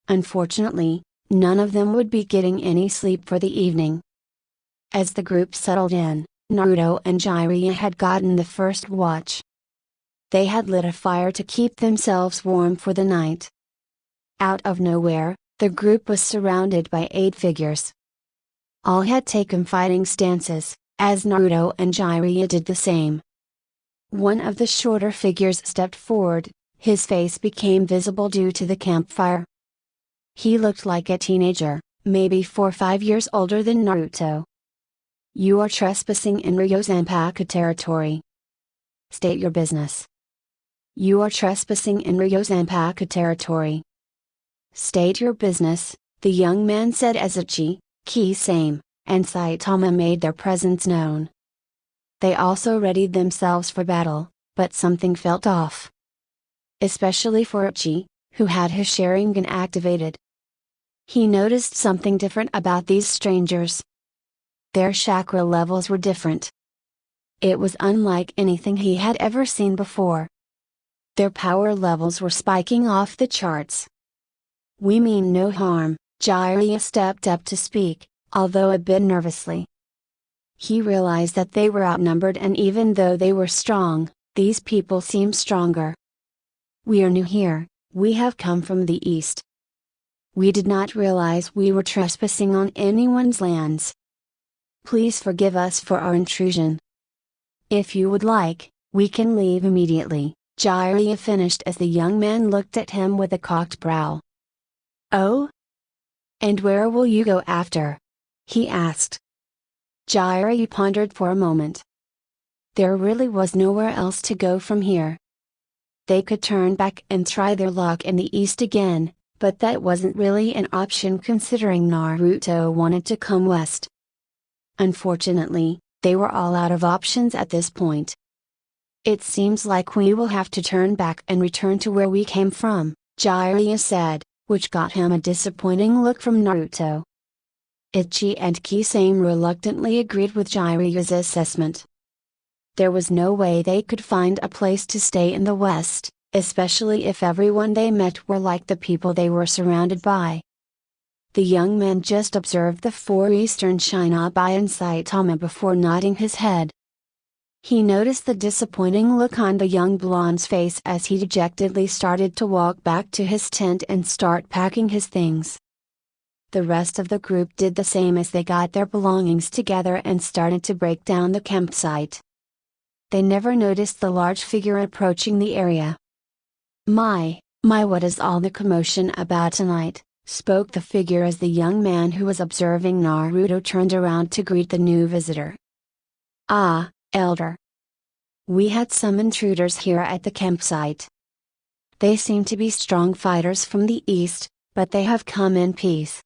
Unfortunately, none of them would be getting any sleep for the evening. As the group settled in, Naruto and Jiraiya had gotten the first watch. They had lit a fire to keep themselves warm for the night. Out of nowhere, the group was surrounded by 8 figures. All had taken fighting stances, as Naruto and Jiraiya did the same. One of the shorter figures stepped forward, his face became visible due to the campfire. He looked like a teenager, maybe 4 or 5 years older than Naruto. You are trespassing in Ryozanpaku territory. State your business. You are trespassing in Ryozanpaku territory. State your business, the young man said as Ichi, Kisame, and Saitama made their presence known. They also readied themselves for battle, but something felt off. Especially for Ichi, who had his Sharingan activated. He noticed something different about these strangers. Their chakra levels were different. It was unlike anything he had ever seen before. Their power levels were spiking off the charts. We mean no harm, Jiraiya stepped up to speak, although a bit nervously. He realized that they were outnumbered, and even though they were strong, these people seemed stronger. We are new here, we have come from the east. We did not realize we were trespassing on anyone's lands. Please forgive us for our intrusion. If you would like, we can leave immediately, Jiraiya finished as the young man looked at him with a cocked brow. Oh? And where will you go after? He asked. Jiraiya pondered for a moment. There really was nowhere else to go from here. They could turn back and try their luck in the east again, but that wasn't really an option considering Naruto wanted to come west. Unfortunately, they were all out of options at this point. It seems like we will have to turn back and return to where we came from, Jiraiya said, which got him a disappointing look from Naruto. Ichi and Kisame reluctantly agreed with Jiraiya's assessment. There was no way they could find a place to stay in the west, especially if everyone they met were like the people they were surrounded by. The young man just observed the 4 eastern shinobi and Saitama before nodding his head. He noticed the disappointing look on the young blonde's face as he dejectedly started to walk back to his tent and start packing his things. The rest of the group did the same as they got their belongings together and started to break down the campsite. They never noticed the large figure approaching the area. My, what is all the commotion about tonight? Spoke the figure as the young man who was observing Naruto turned around to greet the new visitor. Ah, Elder. We had some intruders here at the campsite. They seem to be strong fighters from the east, but they have come in peace.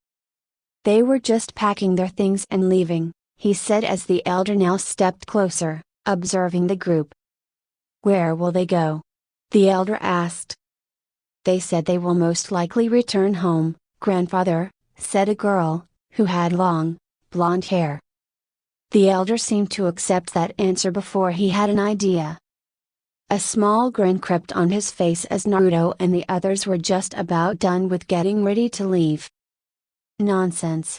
They were just packing their things and leaving, he said as the elder now stepped closer, observing the group. Where will they go? The elder asked. They said they will most likely return home, grandfather, said a girl, who had long, blonde hair. The elder seemed to accept that answer before he had an idea. A small grin crept on his face as Naruto and the others were just about done with getting ready to leave. Nonsense.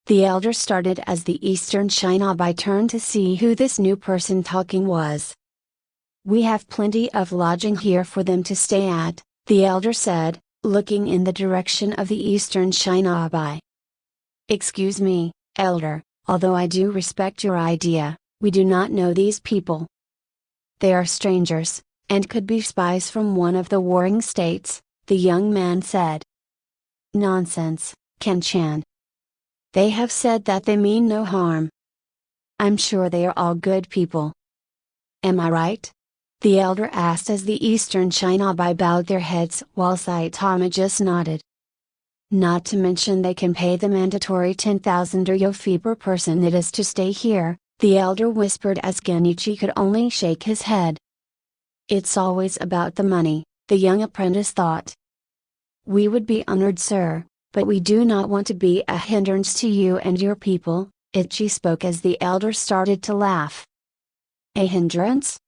The elder started as the eastern shinobi turned to see who this new person talking was. We have plenty of lodging here for them to stay at, the elder said, looking in the direction of the eastern shinobi. Excuse me, elder, although I do respect your idea, we do not know these people. They are strangers, and could be spies from one of the warring states, the young man said. Nonsense, Ken-chan. They have said that they mean no harm. I'm sure they are all good people. Am I right? The elder asked as the eastern shinobi bowed their heads while Saitama just nodded. Not to mention they can pay the mandatory 10,000 ryo fee per person it is to stay here, the elder whispered as Genichi could only shake his head. It's always about the money, the young apprentice thought. We would be honored, sir, but we do not want to be a hindrance to you and your people, Ichi spoke as the elder started to laugh. A hindrance?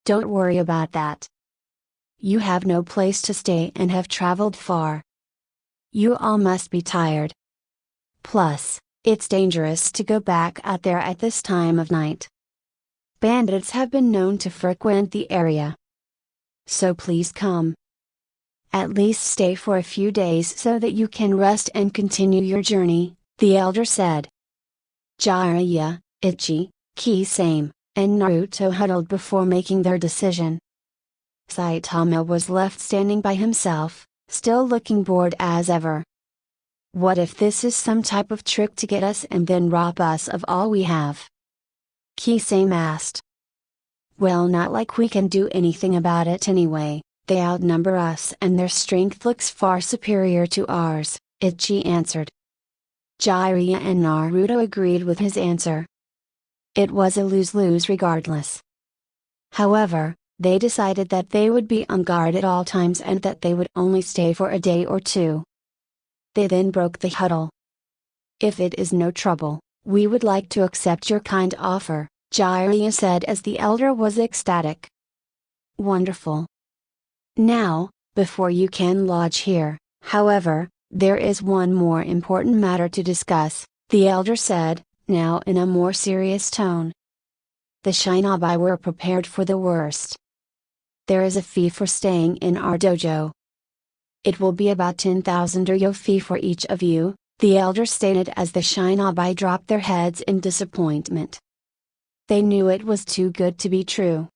Don't worry about that. You have no place to stay and have traveled far. You all must be tired. Plus, it's dangerous to go back out there at this time of night. Bandits have been known to frequent the area. So please come. At least stay for a few days so that you can rest and continue your journey, the elder said. Jiraiya, Ichi, Kisame, and Naruto huddled before making their decision. Saitama was left standing by himself, still looking bored as ever. What if this is some type of trick to get us and then rob us of all we have? Kisame asked. Well, not like we can do anything about it anyway, they outnumber us and their strength looks far superior to ours, Ichi answered. Jiraiya and Naruto agreed with his answer. It was a lose-lose regardless. However, they decided that they would be on guard at all times and that they would only stay for a day or two. They then broke the huddle. If it is no trouble, we would like to accept your kind offer, Jiraiya said as the elder was ecstatic. Wonderful. Now, before you can lodge here, however, there is one more important matter to discuss, the elder said, now in a more serious tone. The shinobi were prepared for the worst. There is a fee for staying in our dojo. It will be about 10,000 ryo fee for each of you, the elder stated as the shinobi dropped their heads in disappointment. They knew it was too good to be true.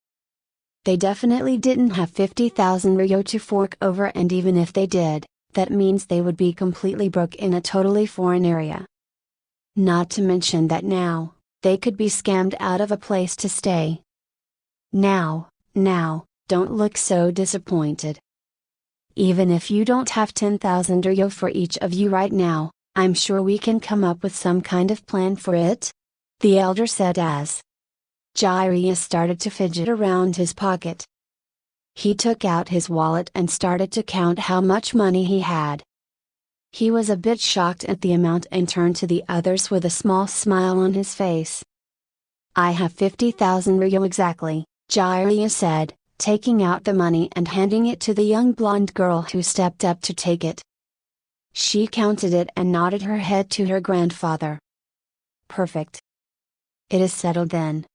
They definitely didn't have 50,000 ryo to fork over, and even if they did, that means they would be completely broke in a totally foreign area. Not to mention that now, they could be scammed out of a place to stay. Now, don't look so disappointed. Even if you don't have 10,000 ryo for each of you right now, I'm sure we can come up with some kind of plan for it? The elder said as Jiraiya started to fidget around his pocket. He took out his wallet and started to count how much money he had. He was a bit shocked at the amount and turned to the others with a small smile on his face. I have 50,000 ryo exactly, Jiraiya said, taking out the money and handing it to the young blonde girl who stepped up to take it. She counted it and nodded her head to her grandfather. Perfect. It is settled then.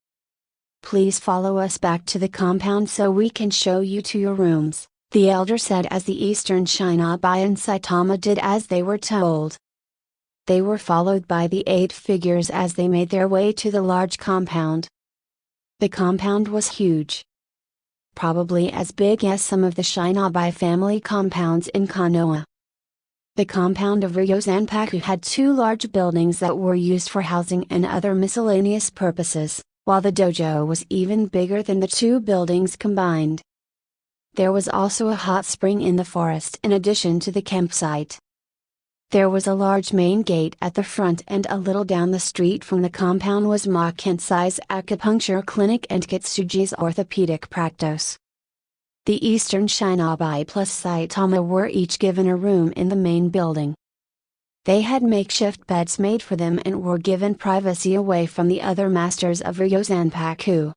Please follow us back to the compound so we can show you to your rooms, the elder said as the Eastern Shinobi and Saitama did as they were told. They were followed by the 8 figures as they made their way to the large compound. The compound was huge. Probably as big as some of the Shinobi family compounds in Konoha. The compound of Ryozanpaku had 2 large buildings that were used for housing and other miscellaneous purposes, while the dojo was even bigger than the 2 buildings combined. There was also a hot spring in the forest in addition to the campsite. There was a large main gate at the front, and a little down the street from the compound was Ma Kensai's acupuncture clinic and Kitsuji's orthopedic practice. The Eastern Shinobi plus Saitama were each given a room in the main building. They had makeshift beds made for them and were given privacy away from the other masters of Ryozanpaku.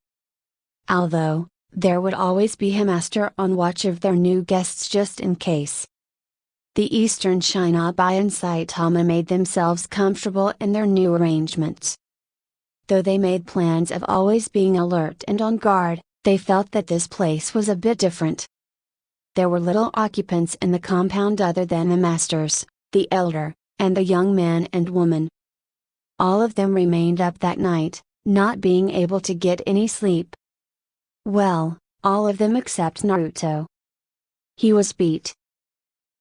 Although, there would always be a master on watch of their new guests just in case. The Eastern Shinobi and Saitama made themselves comfortable in their new arrangements. Though they made plans of always being alert and on guard, they felt that this place was a bit different. There were little occupants in the compound other than the masters, the elder, and the young man and woman. All of them remained up that night, not being able to get any sleep. Well, all of them except Naruto. He was beat.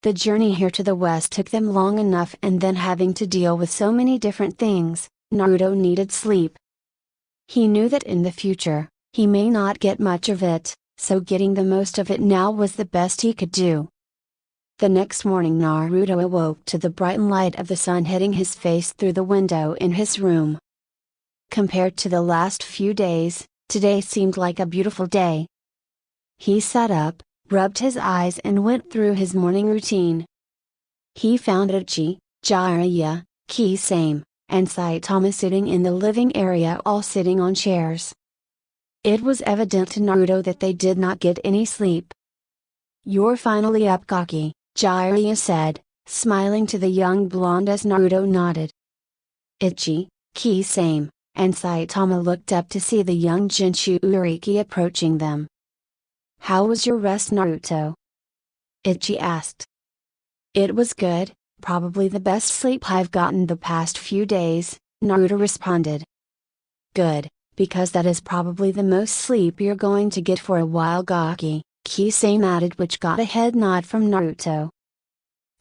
The journey here to the west took them long enough, and then having to deal with so many different things, Naruto needed sleep. He knew that in the future, he may not get much of it, so getting the most of it now was the best he could do. The next morning Naruto awoke to the bright light of the sun hitting his face through the window in his room. Compared to the last few days, today seemed like a beautiful day. He sat up, rubbed his eyes and went through his morning routine. He found Ichi, Jiraiya, Kisame, and Saitama sitting in the living area, all sitting on chairs. It was evident to Naruto that they did not get any sleep. You're finally up, Kaki, Jiraiya said, smiling to the young blonde as Naruto nodded. Ichi, Kisame, and Saitama looked up to see the young Jinchuriki approaching them. How was your rest, Naruto? Ichi asked. It was good, probably the best sleep I've gotten the past few days, Naruto responded. Good, because that is probably the most sleep you're going to get for a while, Gaki, Kisame added, which got a head nod from Naruto.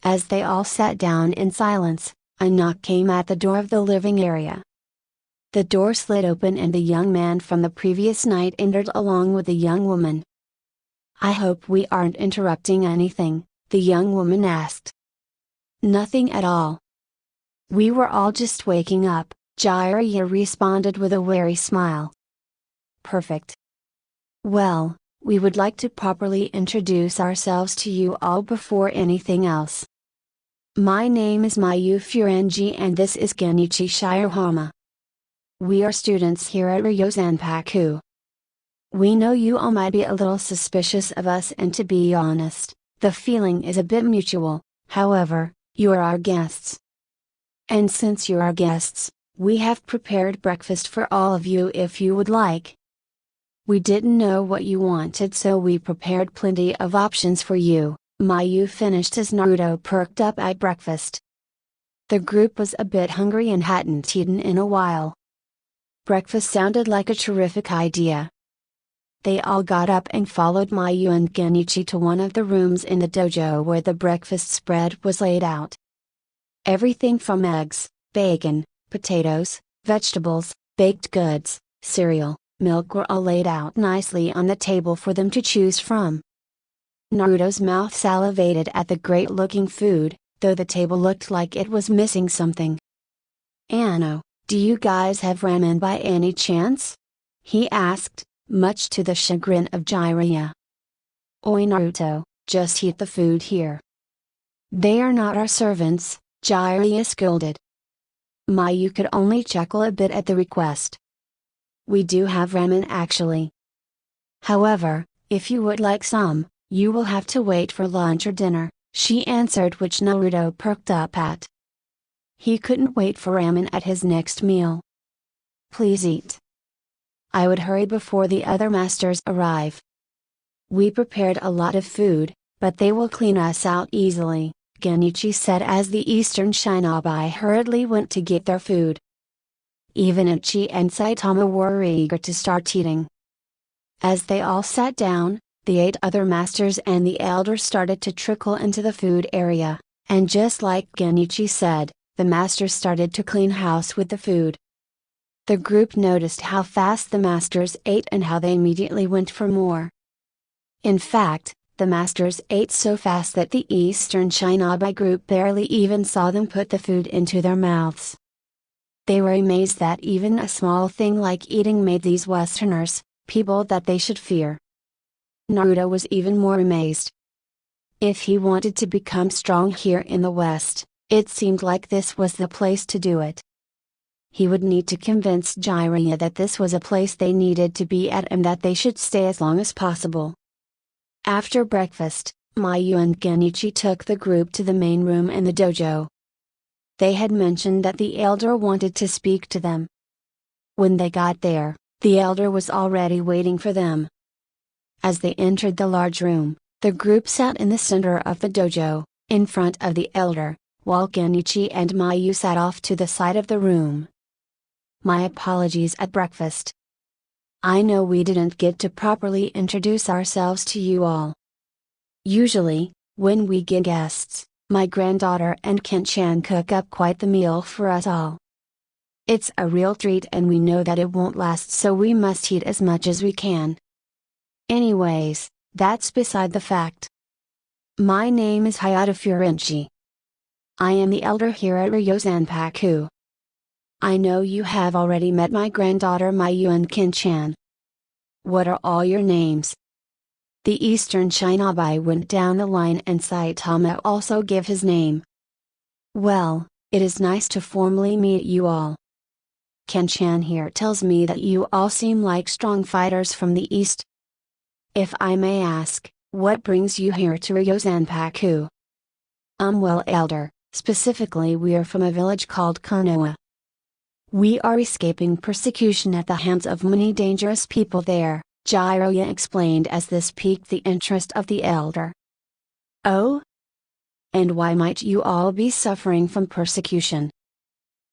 As they all sat down in silence, a knock came at the door of the living area. The door slid open and the young man from the previous night entered along with the young woman. "I hope we aren't interrupting anything," the young woman asked. "Nothing at all. We were all just waking up," Jiraiya responded with a wary smile. "Perfect. Well, we would like to properly introduce ourselves to you all before anything else. My name is Mayu Furangi and this is Genichi Shirahama. We are students here at Ryozanpaku. We know you all might be a little suspicious of us and to be honest, the feeling is a bit mutual, however, you are our guests. And since you're our guests, we have prepared breakfast for all of you if you would like. We didn't know what you wanted so we prepared plenty of options for you," Mayu finished as Naruto perked up at breakfast. The group was a bit hungry and hadn't eaten in a while. Breakfast sounded like a terrific idea. They all got up and followed Mayu and Genichi to one of the rooms in the dojo where the breakfast spread was laid out. Everything from eggs, bacon, potatoes, vegetables, baked goods, cereal, milk were all laid out nicely on the table for them to choose from. Naruto's mouth salivated at the great-looking food, though the table looked like it was missing something. "Anno, do you guys have ramen by any chance?" he asked, much to the chagrin of Jiraiya. "Oi Naruto, just eat the food here. They are not our servants," Jiraiya scolded. Mayu could only chuckle a bit at the request. "We do have ramen actually. However, if you would like some, you will have to wait for lunch or dinner," she answered, which Naruto perked up at. He couldn't wait for ramen at his next meal. "Please eat. I would hurry before the other masters arrive. We prepared a lot of food, but they will clean us out easily," Genichi said as the Eastern Shinobi hurriedly went to get their food. Even Ichi and Saitama were eager to start eating. As they all sat down, the 8 other masters and the elder started to trickle into the food area, and just like Genichi said, the masters started to clean house with the food. The group noticed how fast the masters ate and how they immediately went for more. In fact, the masters ate so fast that the Eastern Shinobi group barely even saw them put the food into their mouths. They were amazed that even a small thing like eating made these Westerners, people that they should fear. Naruto was even more amazed. If he wanted to become strong here in the West, it seemed like this was the place to do it. He would need to convince Jiraiya that this was a place they needed to be at and that they should stay as long as possible. After breakfast, Mayu and Genichi took the group to the main room in the dojo. They had mentioned that the elder wanted to speak to them. When they got there, the elder was already waiting for them. As they entered the large room, the group sat in the center of the dojo, in front of the elder, while Genichi and Mayu sat off to the side of the room. "My apologies at breakfast. I know we didn't get to properly introduce ourselves to you all. Usually, when we get guests, my granddaughter and Ken-chan cook up quite the meal for us all. It's a real treat and we know that it won't last, so we must eat as much as we can. Anyways, that's beside the fact. My name is Hayata Furanchi. I am the elder here at Ryozanpaku. I know you have already met my granddaughter Mayu and Ken-chan. What are all your names?" The Eastern Shinobi went down the line and Saitama also gave his name. "Well, it is nice to formally meet you all. Ken-chan here tells me that you all seem like strong fighters from the East. If I may ask, what brings you here to Ryozanpaku?" Well, elder, specifically we are from a village called Konoha. We are escaping persecution at the hands of many dangerous people there," Jiraiya explained as this piqued the interest of the elder. "Oh? And why might you all be suffering from persecution?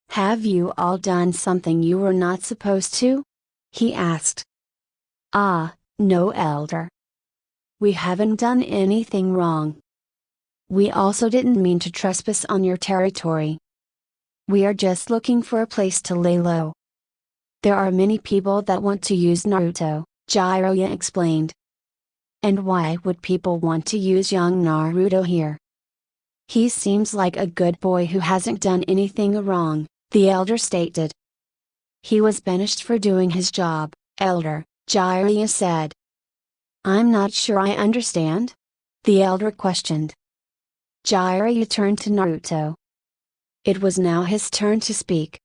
Have you all done something you were not supposed to?" he asked. "Ah, no elder. We haven't done anything wrong. We also didn't mean to trespass on your territory. We are just looking for a place to lay low. There are many people that want to use Naruto, Jiraiya explained. And why would people want to use young Naruto here? He seems like a good boy who hasn't done anything wrong, the elder stated. He was banished for doing his job, elder, Jiraiya said. I'm not sure I understand? The elder questioned. Jiraiya turned to Naruto. It was now his turn to speak.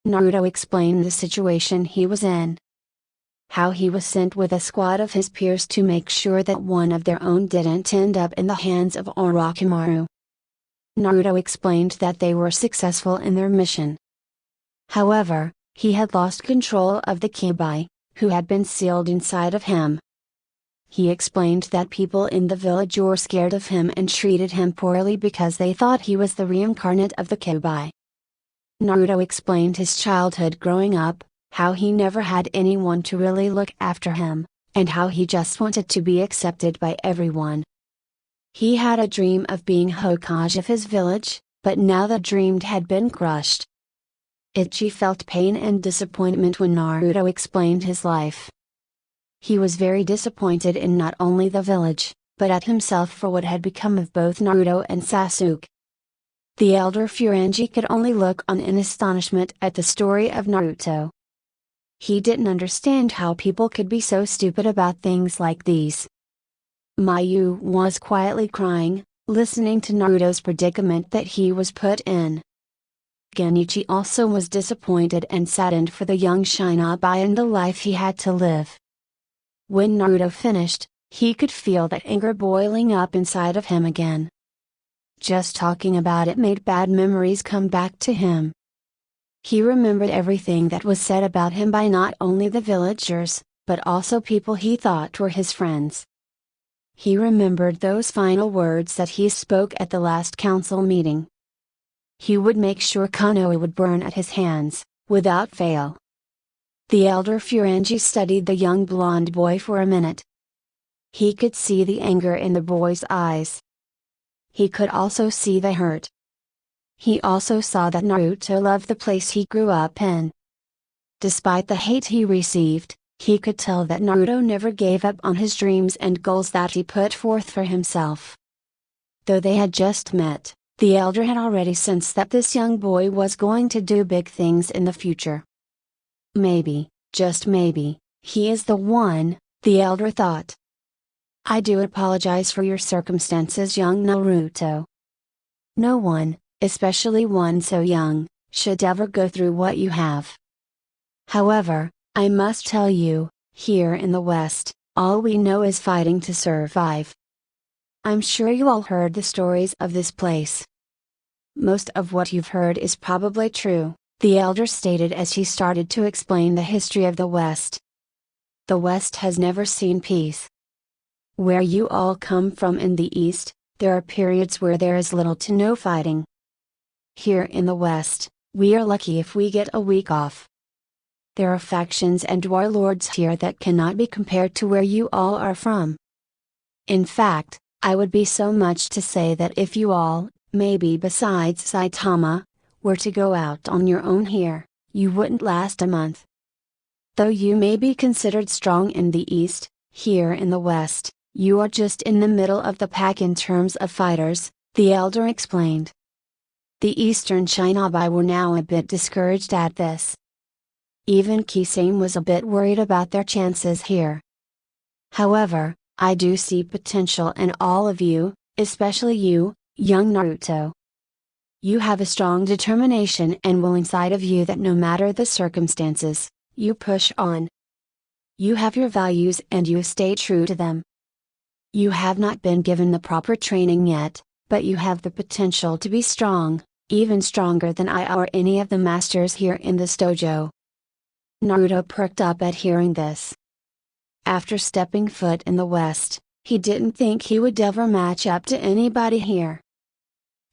Naruto explained the situation he was in. How he was sent with a squad of his peers to make sure that one of their own didn't end up in the hands of Orochimaru. Naruto explained that they were successful in their mission. However, he had lost control of the Kibai, who had been sealed inside of him. He explained that people in the village were scared of him and treated him poorly because they thought he was the reincarnate of the Kibai. Naruto explained his childhood growing up, how he never had anyone to really look after him, and how he just wanted to be accepted by everyone. He had a dream of being Hokage of his village, but now the dream had been crushed. Ichi felt pain and disappointment when Naruto explained his life. He was very disappointed in not only the village, but at himself for what had become of both Naruto and Sasuke. The elder Furangi could only look on in astonishment at the story of Naruto. He didn't understand how people could be so stupid about things like these. Mayu was quietly crying, listening to Naruto's predicament that he was put in. Genichi also was disappointed and saddened for the young Shinobi and the life he had to live. When Naruto finished, he could feel that anger boiling up inside of him again. Just talking about it made bad memories come back to him. He remembered everything that was said about him by not only the villagers, but also people he thought were his friends. He remembered those final words that he spoke at the last council meeting. He would make sure Konoha would burn at his hands, without fail. The elder Furangi studied the young blonde boy for a minute. He could see the anger in the boy's eyes. He could also see the hurt. He also saw that Naruto loved the place he grew up in. Despite the hate he received, he could tell that Naruto never gave up on his dreams and goals that he put forth for himself. Though they had just met, the elder had already sensed that this young boy was going to do big things in the future. Maybe, just maybe, he is the one, the elder thought. I do apologize for your circumstances, young Naruto. No one, especially one so young, should ever go through what you have. However, I must tell you, here in the West, all we know is fighting to survive. I'm sure you all heard the stories of this place. Most of what you've heard is probably true, the elder stated as he started to explain the history of the West. The West has never seen peace. Where you all come from in the East, there are periods where there is little to no fighting. Here in the West, we are lucky if we get a week off. There are factions and warlords here that cannot be compared to where you all are from. In fact, I would be so much to say that if you all, maybe besides Saitama, were to go out on your own here, you wouldn't last a month. Though you may be considered strong in the East, here in the West, you are just in the middle of the pack in terms of fighters, the elder explained. The Eastern Shinobi were now a bit discouraged at this. Even Kisame was a bit worried about their chances here. However, I do see potential in all of you, especially you, young Naruto. You have a strong determination and will inside of you that no matter the circumstances, you push on. You have your values and you stay true to them. You have not been given the proper training yet, but you have the potential to be strong, even stronger than I or any of the masters here in this dojo. Naruto perked up at hearing this. After stepping foot in the West, he didn't think he would ever match up to anybody here.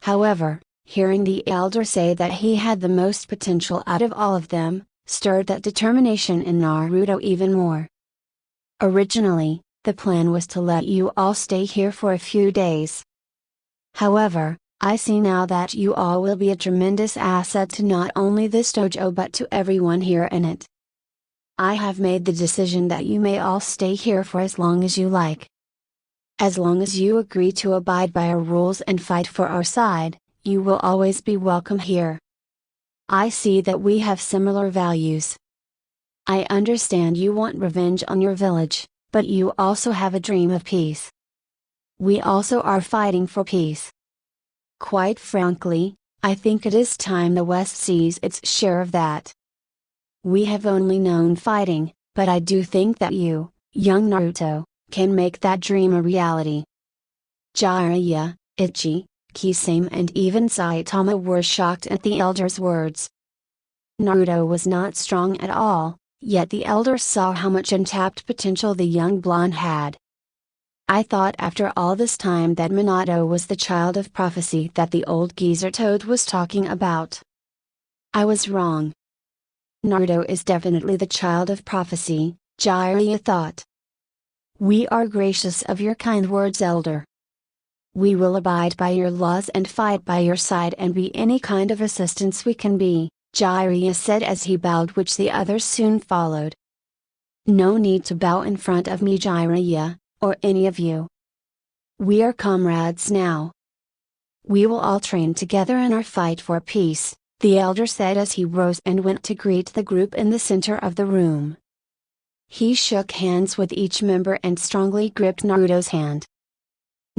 However, hearing the elder say that he had the most potential out of all of them, stirred that determination in Naruto even more. Originally, the plan was to let you all stay here for a few days. However, I see now that you all will be a tremendous asset to not only this dojo but to everyone here in it. I have made the decision that you may all stay here for as long as you like. As long as you agree to abide by our rules and fight for our side, you will always be welcome here. I see that we have similar values. I understand you want revenge on your village, but you also have a dream of peace. We also are fighting for peace. Quite frankly, I think it is time the West sees its share of that. We have only known fighting, but I do think that you, young Naruto, can make that dream a reality. Jiraiya, Ichi, Kisame and even Saitama were shocked at the elder's words. Naruto was not strong at all, yet the elder saw how much untapped potential the young blonde had. I thought after all this time that Minato was the child of prophecy that the old geezer Toad was talking about. I was wrong. Naruto is definitely the child of prophecy, Jiraiya thought. We are gracious of your kind words, elder. We will abide by your laws and fight by your side and be any kind of assistance we can be, Jiraiya said as he bowed, which the others soon followed. No need to bow in front of me, Jiraiya, or any of you. We are comrades now. We will all train together in our fight for peace, the elder said as he rose and went to greet the group in the center of the room. He shook hands with each member and strongly gripped Naruto's hand.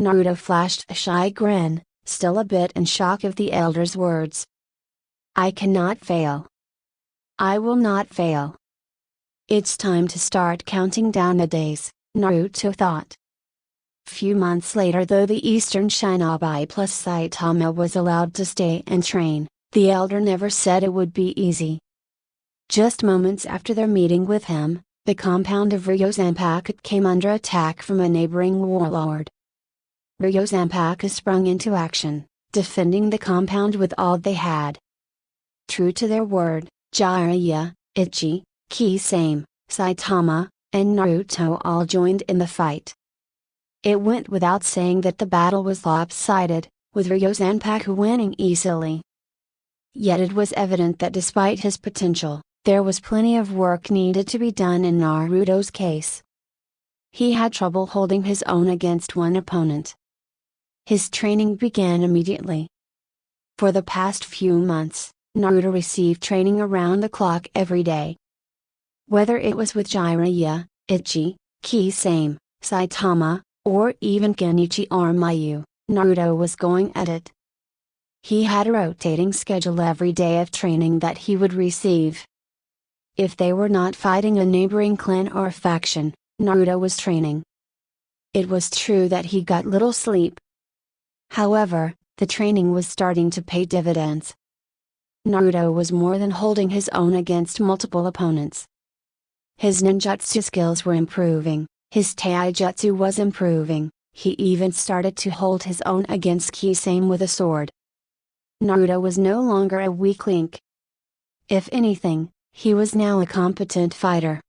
Naruto flashed a shy grin, still a bit in shock of the elder's words. I cannot fail. I will not fail. It's time to start counting down the days, Naruto thought. Few months later, though the Eastern Shinobi plus Saitama was allowed to stay and train, the elder never said it would be easy. Just moments after their meeting with him, the compound of Ryozanpaku came under attack from a neighboring warlord. Ryozanpaku sprung into action, defending the compound with all they had. True to their word, Jiraiya, Ichi, Kisame, Saitama, and Naruto all joined in the fight. It went without saying that the battle was lopsided, with Ryozanpaku winning easily. Yet it was evident that despite his potential, there was plenty of work needed to be done in Naruto's case. He had trouble holding his own against one opponent. His training began immediately. For the past few months, Naruto received training around the clock every day. Whether it was with Jiraiya, Ichi, Kisame, Saitama, or even Genichi or Mayu, Naruto was going at it. He had a rotating schedule every day of training that he would receive. If they were not fighting a neighboring clan or faction, Naruto was training. It was true that he got little sleep. However, the training was starting to pay dividends. Naruto was more than holding his own against multiple opponents. His ninjutsu skills were improving, his taijutsu was improving, he even started to hold his own against Kisame with a sword. Naruto was no longer a weak link. If anything, he was now a competent fighter.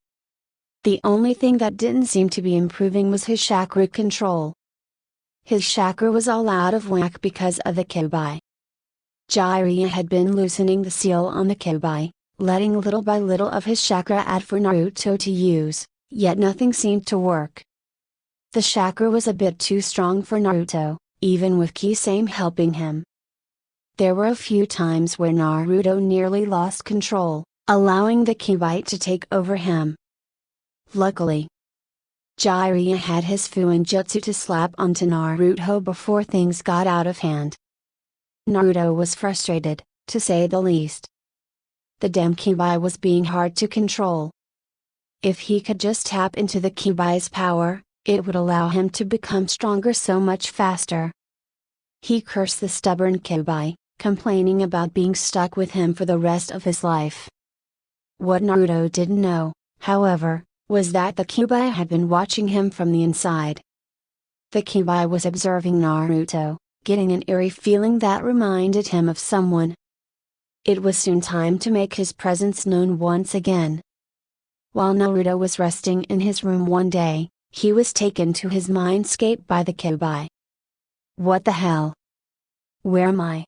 The only thing that didn't seem to be improving was his chakra control. His chakra was all out of whack because of the Kyuubi. Jiraiya had been loosening the seal on the Kyuubi, letting little by little of his chakra out for Naruto to use, yet nothing seemed to work. The chakra was a bit too strong for Naruto, even with Kisame helping him. There were a few times where Naruto nearly lost control, allowing the Kyuubi to take over him. Luckily, Jiraiya had his Fuinjutsu to slap onto Naruto before things got out of hand. Naruto was frustrated, to say the least. The damn Kyuubi was being hard to control. If he could just tap into the Kyuubi's power, it would allow him to become stronger so much faster. He cursed the stubborn Kyuubi, complaining about being stuck with him for the rest of his life. What Naruto didn't know, however, was that the Kyuubi had been watching him from the inside. The Kyuubi was observing Naruto, getting an eerie feeling that reminded him of someone. It was soon time to make his presence known once again. While Naruto was resting in his room one day, he was taken to his mindscape by the Kyuubi. What the hell? Where am I?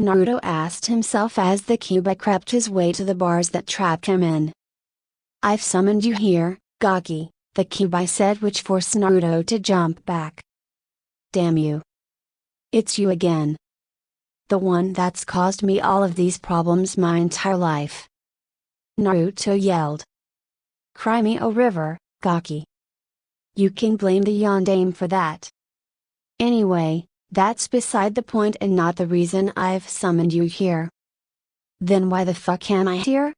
Naruto asked himself as the Kyuubi crept his way to the bars that trapped him in. I've summoned you here, Gaki, the Kyuubi said, which forced Naruto to jump back. Damn you. It's you again. The one that's caused me all of these problems my entire life. Naruto yelled. Cry me a river, Gaki. You can blame the Yondaime for that. Anyway, that's beside the point and not the reason I've summoned you here. Then why the fuck am I here?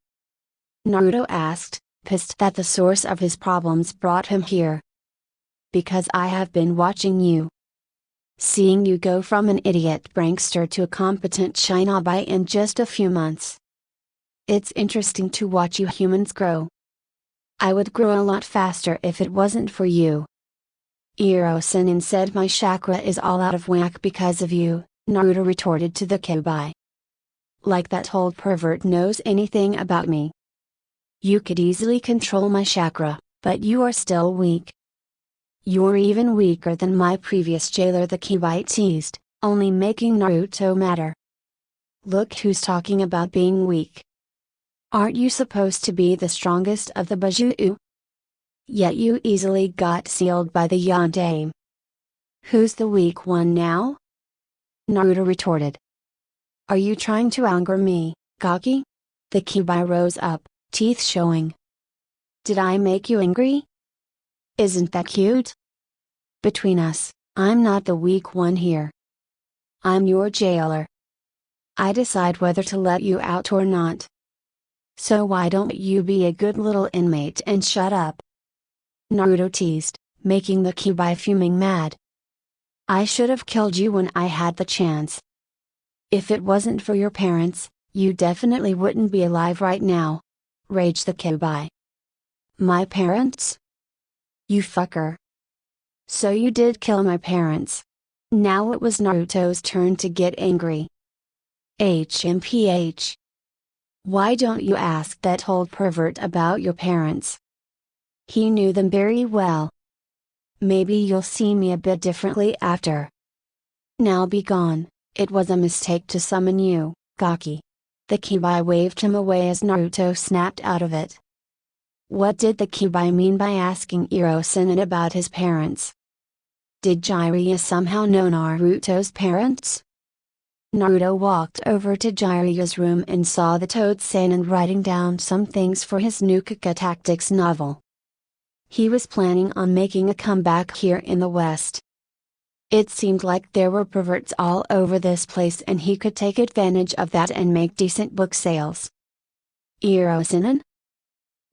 Naruto asked, pissed that the source of his problems brought him here. Because I have been watching you. Seeing you go from an idiot prankster to a competent shinobi in just a few months. It's interesting to watch you humans grow. I would grow a lot faster if it wasn't for you. Iro-sennin said my chakra is all out of whack because of you, Naruto retorted to the Kyuubi. Like that old pervert knows anything about me. You could easily control my chakra, but you are still weak. You're even weaker than my previous jailer, the Kyuubi teased, only making Naruto madder. Look who's talking about being weak. Aren't you supposed to be the strongest of the Bajuu? Yet you easily got sealed by the Yondaime. Who's the weak one now? Naruto retorted. Are you trying to anger me, Gaki? The Kyuubi rose up, teeth showing. Did I make you angry? Isn't that cute? Between us, I'm not the weak one here. I'm your jailer. I decide whether to let you out or not. So why don't you be a good little inmate and shut up? Naruto teased, making the Kyuubi fuming mad. I should have killed you when I had the chance. If it wasn't for your parents, you definitely wouldn't be alive right now. Raged the Kyuubi. My parents? You fucker. So you did kill my parents. Now it was Naruto's turn to get angry. HMPH. Why don't you ask that old pervert about your parents? He knew them very well. Maybe you'll see me a bit differently after. Now be gone, it was a mistake to summon you, Gaki. The Kyuubi waved him away as Naruto snapped out of it. What did the Kyuubi mean by asking Iro-sennin about his parents? Did Jiraiya somehow know Naruto's parents? Naruto walked over to Jiraiya's room and saw the Tsunade writing down some things for his new Kaka Tactics novel. He was planning on making a comeback here in the West. It seemed like there were perverts all over this place and he could take advantage of that and make decent book sales. Iro-sennin?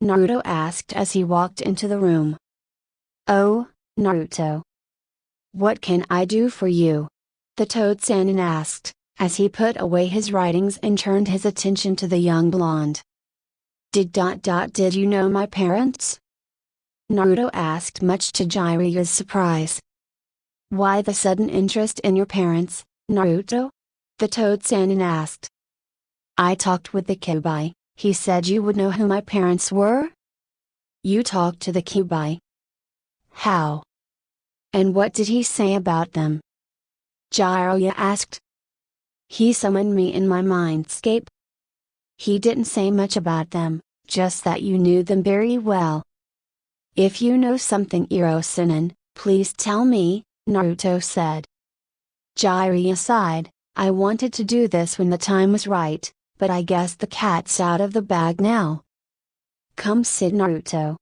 Naruto asked as he walked into the room. Oh, Naruto. What can I do for you? The Tsunade asked, as he put away his writings and turned his attention to the young blonde. Did you know my parents? Naruto asked, much to Jiraiya's surprise. Why the sudden interest in your parents, Naruto? The Tsunade asked. I talked with the Kyuubi, he said you would know who my parents were? You talked to the Kyuubi? How? And what did he say about them? Jiraiya asked. He summoned me in my mindscape. He didn't say much about them, just that you knew them very well. If you know something, Iro-sennin, please tell me, Naruto said. Jiraiya sighed. I wanted to do this when the time was right, but I guess the cat's out of the bag now. Come sit, Naruto.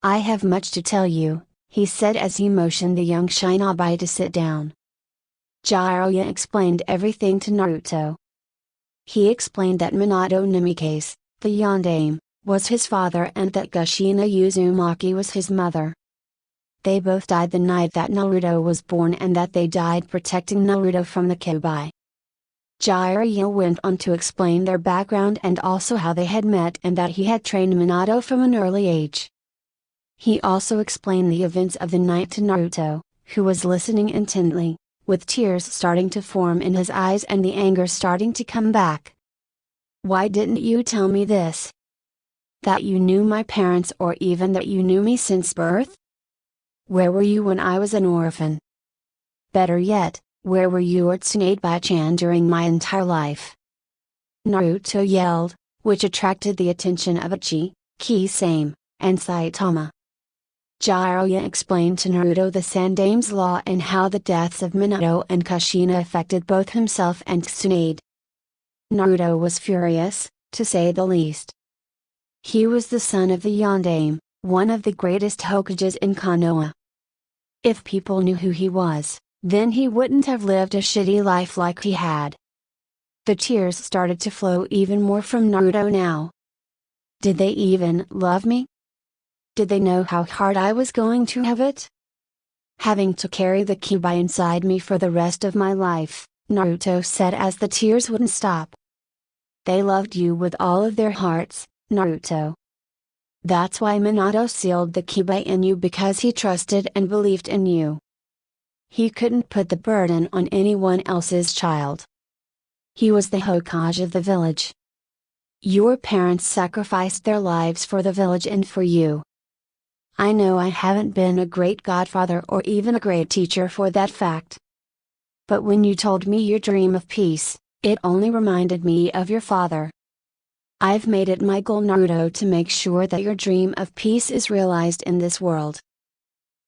I have much to tell you, he said as he motioned the young shinobi to sit down. Jiraiya explained everything to Naruto. He explained that Minato Namikaze, the Yondaime, was his father and that Kushina Uzumaki was his mother. They both died the night that Naruto was born and that they died protecting Naruto from the Kyuubi. Jiraiya went on to explain their background and also how they had met and that he had trained Minato from an early age. He also explained the events of the night to Naruto, who was listening intently, with tears starting to form in his eyes and the anger starting to come back. Why didn't you tell me this? That you knew my parents or even that you knew me since birth? Where were you when I was an orphan? Better yet, Where were you or Tsunade-chan during my entire life?" Naruto yelled, which attracted the attention of Ichi, Kisame, and Saitama. Jiraiya explained to Naruto the Sandame's law and how the deaths of Minato and Kushina affected both himself and Tsunade. Naruto was furious, to say the least. He was the son of the Yondaime, one of the greatest Hokages in Konoha. If people knew who he was, then he wouldn't have lived a shitty life like he had. The tears started to flow even more from Naruto now. Did they even love me? Did they know how hard I was going to have it? Having to carry the Kyuubi inside me for the rest of my life, Naruto said as the tears wouldn't stop. They loved you with all of their hearts, Naruto. That's why Minato sealed the Kyuubi in you, because he trusted and believed in you. He couldn't put the burden on anyone else's child. He was the Hokage of the village. Your parents sacrificed their lives for the village and for you. I know I haven't been a great godfather or even a great teacher for that fact. But when you told me your dream of peace, it only reminded me of your father. I've made it my goal, Naruto, to make sure that your dream of peace is realized in this world.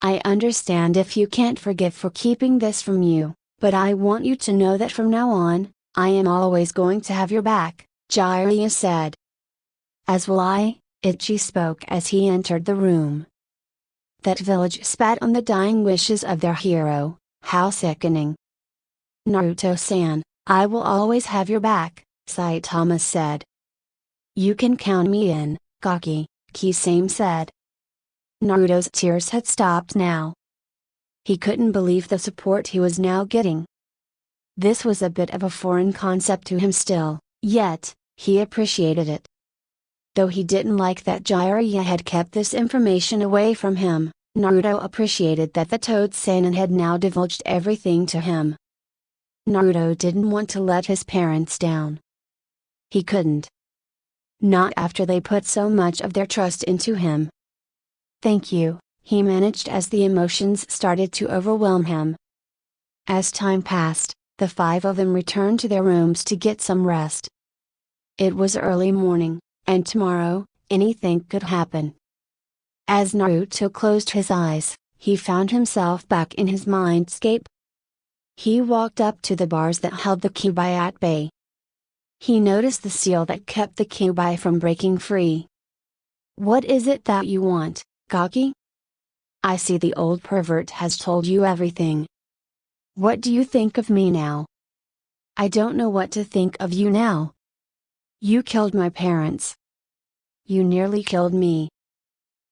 I understand if you can't forgive for keeping this from you, but I want you to know that from now on, I am always going to have your back, Jiraiya said. As will I, Ichi spoke as he entered the room. That village spat on the dying wishes of their hero, how sickening. Naruto-san, I will always have your back, Saitama said. You can count me in, Gaki, Kisame said. Naruto's tears had stopped now. He couldn't believe the support he was now getting. This was a bit of a foreign concept to him still, yet, he appreciated it. Though he didn't like that Jiraiya had kept this information away from him, Naruto appreciated that the Toad Seinen had now divulged everything to him. Naruto didn't want to let his parents down. He couldn't. Not after they put so much of their trust into him. Thank you, he managed as the emotions started to overwhelm him. As time passed, the five of them returned to their rooms to get some rest. It was early morning, and tomorrow, anything could happen. As Naruto closed his eyes, he found himself back in his mindscape. He walked up to the bars that held the Kyuubi at bay. He noticed the seal that kept the Kyuubi from breaking free. What is it that you want, Gaki? I see the old pervert has told you everything. What do you think of me now? I don't know what to think of you now. You killed my parents. You nearly killed me.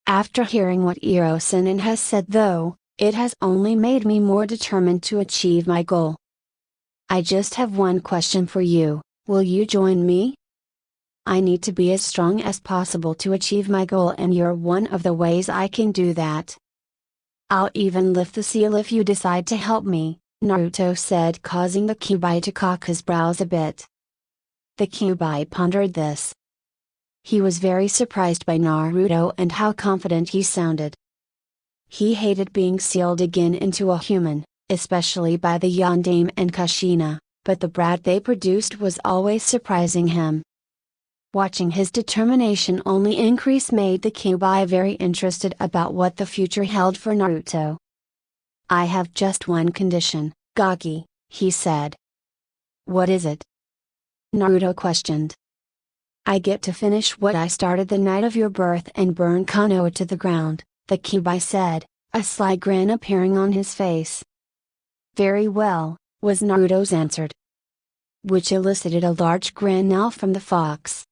After hearing what Ryozanpaku has said though, it has only made me more determined to achieve my goal. I just have one question for you, will you join me? I need to be as strong as possible to achieve my goal, and you're one of the ways I can do that. I'll even lift the seal if you decide to help me, Naruto said, causing the Kyuubi to cock his brows a bit. The Kyuubi pondered this. He was very surprised by Naruto and how confident he sounded. He hated being sealed again into a human, especially by the Yondaime and Kushina, but the brat they produced was always surprising him. Watching his determination only increase made the Kyuubi very interested about what the future held for Naruto. I have just one condition, Gaki, he said. What is it? Naruto questioned. I get to finish what I started the night of your birth and burn Konoha to the ground, the Kyuubi said, a sly grin appearing on his face. Very well, was Naruto's answer. Which elicited a large grin now from the fox.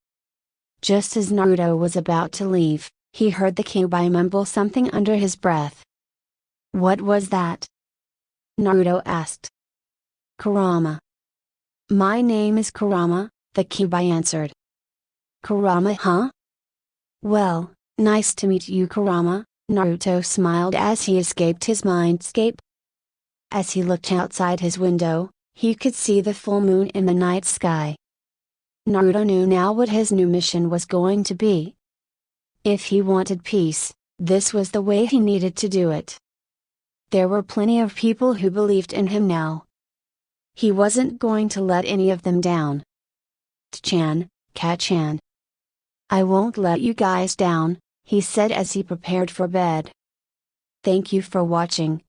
Just as Naruto was about to leave, he heard the Kyuubi mumble something under his breath. What was that? Naruto asked. Kurama. My name is Kurama, the Kyuubi answered. Kurama, huh? Well, nice to meet you, Kurama, Naruto smiled as he escaped his mindscape. As he looked outside his window, he could see the full moon in the night sky. Naruto knew now what his new mission was going to be. If he wanted peace, this was the way he needed to do it. There were plenty of people who believed in him now. He wasn't going to let any of them down. Tchan, Kachan. I won't let you guys down, he said as he prepared for bed. Thank you for watching.